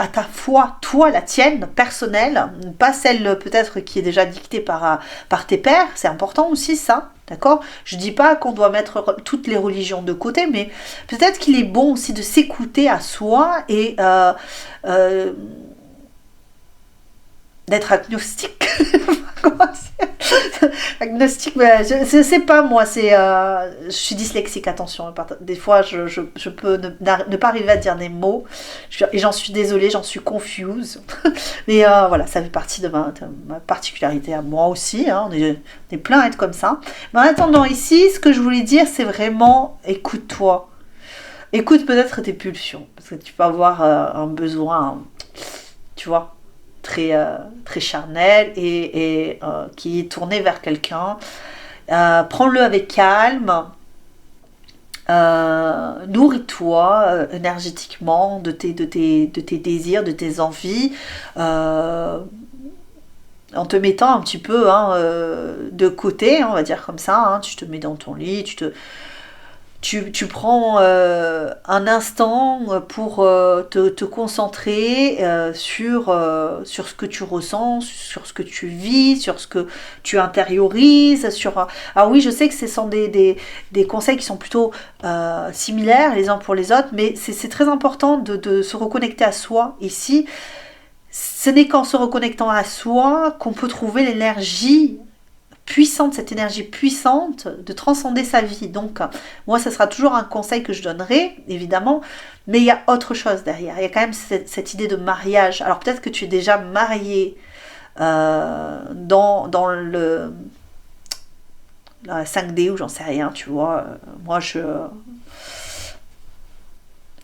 ta foi, toi, la tienne, personnelle, pas celle peut-être qui est déjà dictée par tes pères, c'est important aussi ça, d'accord? Je dis pas qu'on doit mettre toutes les religions de côté, mais peut-être qu'il est bon aussi de s'écouter à soi et d'être agnostique. Agnostique, mais je sais pas moi, je suis dyslexique, attention, des fois je peux ne pas arriver à dire des mots, et j'en suis désolée, j'en suis confuse, mais voilà, ça fait partie de ma particularité à moi aussi, hein, on est plein à être comme ça. Mais en attendant ici, ce que je voulais dire, c'est vraiment, écoute-toi, écoute peut-être tes pulsions, parce que tu peux avoir un besoin, tu vois, très charnel et qui est tourné vers quelqu'un. Prends-le avec calme, nourris-toi énergétiquement de tes désirs, de tes envies, en te mettant un petit peu de côté, on va dire comme ça, hein. Tu te mets dans ton lit, tu prends un instant pour te concentrer sur ce que tu ressens, sur ce que tu vis, sur ce que tu intériorises. Alors oui, je sais que ce sont des conseils qui sont plutôt similaires les uns pour les autres, mais c'est très important de se reconnecter à soi ici. Ce n'est qu'en se reconnectant à soi qu'on peut trouver l'énergie puissante, cette énergie puissante de transcender sa vie. Donc moi ça sera toujours un conseil que je donnerai évidemment, mais il y a autre chose derrière, il y a quand même cette idée de mariage. Alors peut-être que tu es déjà marié dans la 5D ou j'en sais rien, tu vois. Moi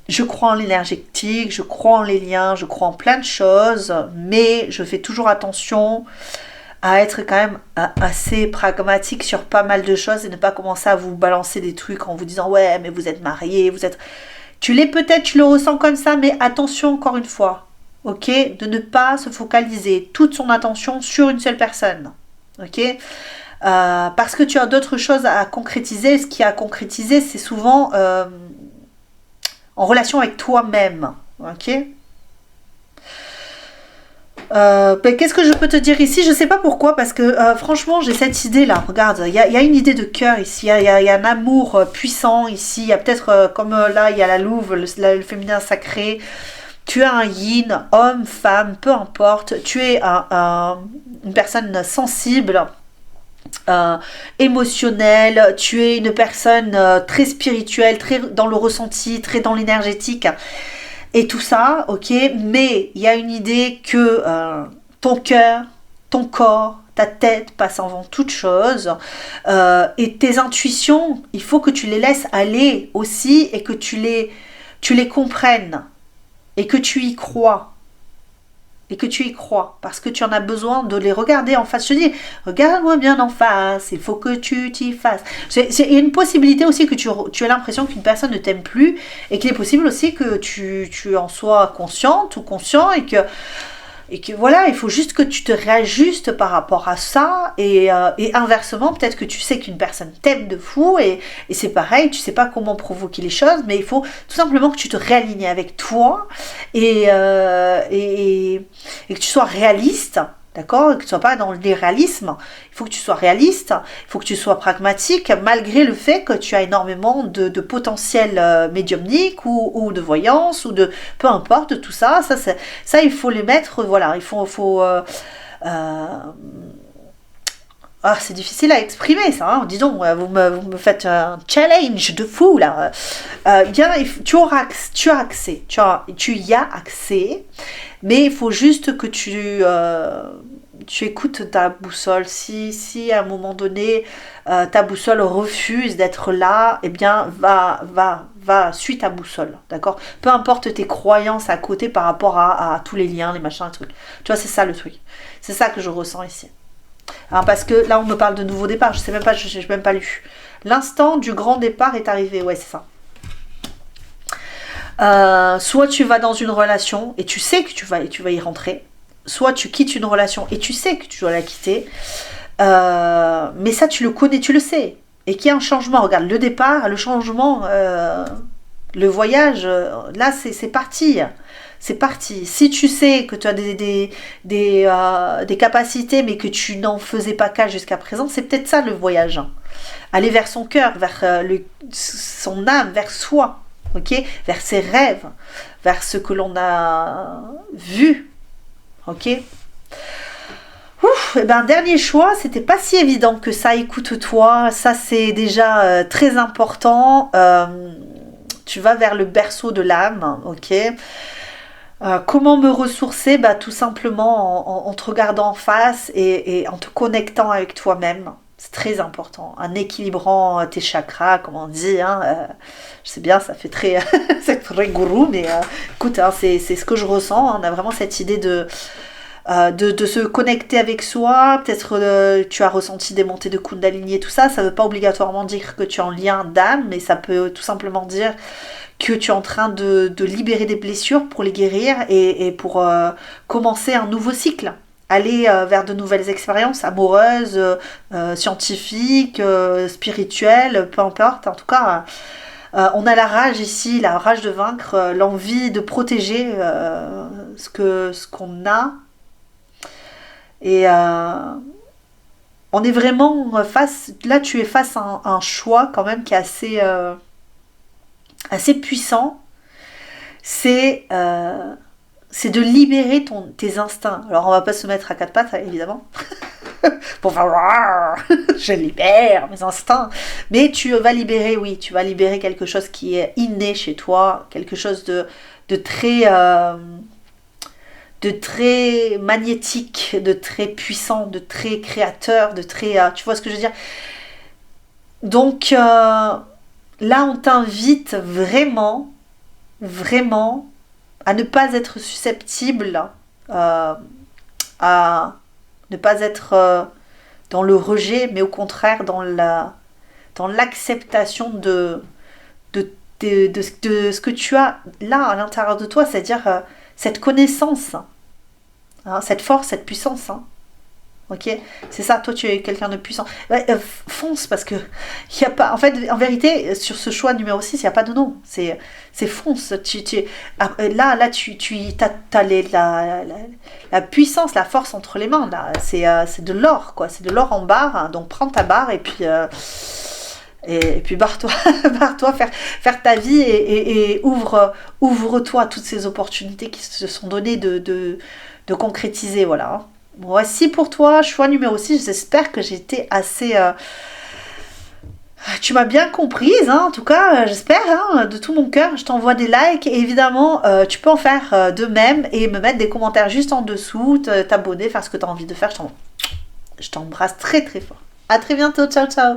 je crois en l'énergétique, je crois en les liens, je crois en plein de choses, mais je fais toujours attention à être quand même assez pragmatique sur pas mal de choses et ne pas commencer à vous balancer des trucs en vous disant ouais mais vous êtes marié, tu l'es peut-être, tu le ressens comme ça, mais attention encore une fois, ok, de ne pas se focaliser toute son attention sur une seule personne, ok, parce que tu as d'autres choses à concrétiser. Ce qui a concrétisé, c'est souvent en relation avec toi-même, ok. Qu'est-ce que je peux te dire ici? Je sais pas pourquoi, parce que franchement j'ai cette idée là, regarde, il y a une idée de cœur ici, il y a un amour puissant ici, il y a peut-être comme là il y a la louve, le féminin sacré, tu as un yin, homme, femme, peu importe, tu es une personne sensible, émotionnelle, tu es une personne très spirituelle, très dans le ressenti, très dans l'énergétique. Et tout ça, ok, mais il y a une idée que ton cœur, ton corps, ta tête passe avant toute chose, et tes intuitions, il faut que tu les laisses aller aussi et que tu les comprennes et que tu y crois. Parce que tu en as besoin de les regarder en face. Je te dis, regarde-moi bien en face, il faut que tu t'y fasses. Il y a une possibilité aussi que tu aies l'impression qu'une personne ne t'aime plus, et qu'il est possible aussi que tu en sois consciente ou conscient, et que voilà, il faut juste que tu te réajustes par rapport à ça, et inversement, peut-être que tu sais qu'une personne t'aime de fou, et c'est pareil, tu sais pas comment provoquer les choses, mais il faut tout simplement que tu te réalignes avec toi, et que tu sois réaliste, d'accord, que tu ne sois pas dans l'irréalisme. Il faut que tu sois réaliste, il faut que tu sois pragmatique, malgré le fait que tu as énormément de potentiel médiumnique ou de voyance, ou de peu importe, tout ça. Ça il faut les mettre, voilà, il faut c'est difficile à exprimer ça, hein. Dis donc, vous me faites un challenge de fou là. Bien, tu as accès, tu y as accès, mais il faut juste que tu écoutes ta boussole. Si à un moment donné ta boussole refuse d'être là, eh bien va suis ta boussole, d'accord. Peu importe tes croyances à côté par rapport à tous les liens, les machins, les trucs. Tu vois, c'est ça le truc. C'est ça que je ressens ici. Alors, parce que là on me parle de nouveau départ, je sais même pas, je n'ai même pas lu. L'instant du grand départ est arrivé, ouais c'est ça. Soit tu vas dans une relation et tu sais que tu vas y rentrer, soit tu quittes une relation et tu sais que tu dois la quitter, mais ça tu le connais, tu le sais, et qu'il y a un changement. Regarde, le départ, le changement, Le voyage, là, c'est parti. C'est parti. Si tu sais que tu as des capacités, mais que tu n'en faisais pas cas jusqu'à présent, c'est peut-être ça le voyage. Aller vers son cœur, vers son âme, vers soi, ok, vers ses rêves, vers ce que l'on a vu, ok. Ouf, et ben dernier choix, c'était pas si évident que ça. Écoute-toi, ça c'est déjà très important. Tu vas vers le berceau de l'âme, ok. Comment me ressourcer? Bah, tout simplement en te regardant en face et en te connectant avec toi-même. C'est très important. En équilibrant tes chakras, comme on dit. Hein, je sais bien, ça fait très, c'est très gourou, mais écoute, hein, c'est ce que je ressens. Hein, on a vraiment cette idée de se connecter avec soi. Peut-être tu as ressenti des montées de Kundalini et tout ça. Ça ne veut pas obligatoirement dire que tu es en lien d'âme, mais ça peut tout simplement dire que tu es en train de libérer des blessures pour les guérir et pour commencer un nouveau cycle. Aller vers de nouvelles expériences amoureuses, scientifiques, spirituelles, peu importe. En tout cas, on a la rage ici, la rage de vaincre, l'envie de protéger ce qu'on a. Et on est vraiment face... Là, tu es face à un choix quand même qui est assez puissant. C'est de libérer tes instincts. Alors, on va pas se mettre à quatre pattes, évidemment, pour faire je libère mes instincts. Mais tu vas libérer, oui, tu vas libérer quelque chose qui est inné chez toi, quelque chose de très magnétique, de très puissant, de très créateur, de très... tu vois ce que je veux dire? Donc, là, on t'invite vraiment, vraiment à ne pas être susceptible, à ne pas être dans le rejet, mais au contraire dans l'acceptation de ce que tu as là à l'intérieur de toi, c'est-à-dire cette connaissance, hein, cette force, cette puissance. Hein. Ok, c'est ça, toi tu es quelqu'un de puissant. Ouais, fonce parce que il y a pas. En fait, en vérité, sur ce choix numéro 6, il n'y a pas de non. C'est fonce. Là, t'as la puissance, la force entre les mains. Là, c'est de l'or, quoi. C'est de l'or en barre. Hein, donc prends ta barre et puis barre-toi, barre-toi, faire ta vie et ouvre-toi à toutes ces opportunités qui se sont données de concrétiser, voilà. Hein. Voici pour toi, choix numéro 6. J'espère que j'étais assez... Tu m'as bien comprise, hein, en tout cas, j'espère, hein, de tout mon cœur. Je t'envoie des likes et évidemment, tu peux en faire de même et me mettre des commentaires juste en dessous, t'abonner, faire ce que tu as envie de faire. Je t'embrasse très très fort. À très bientôt, ciao ciao.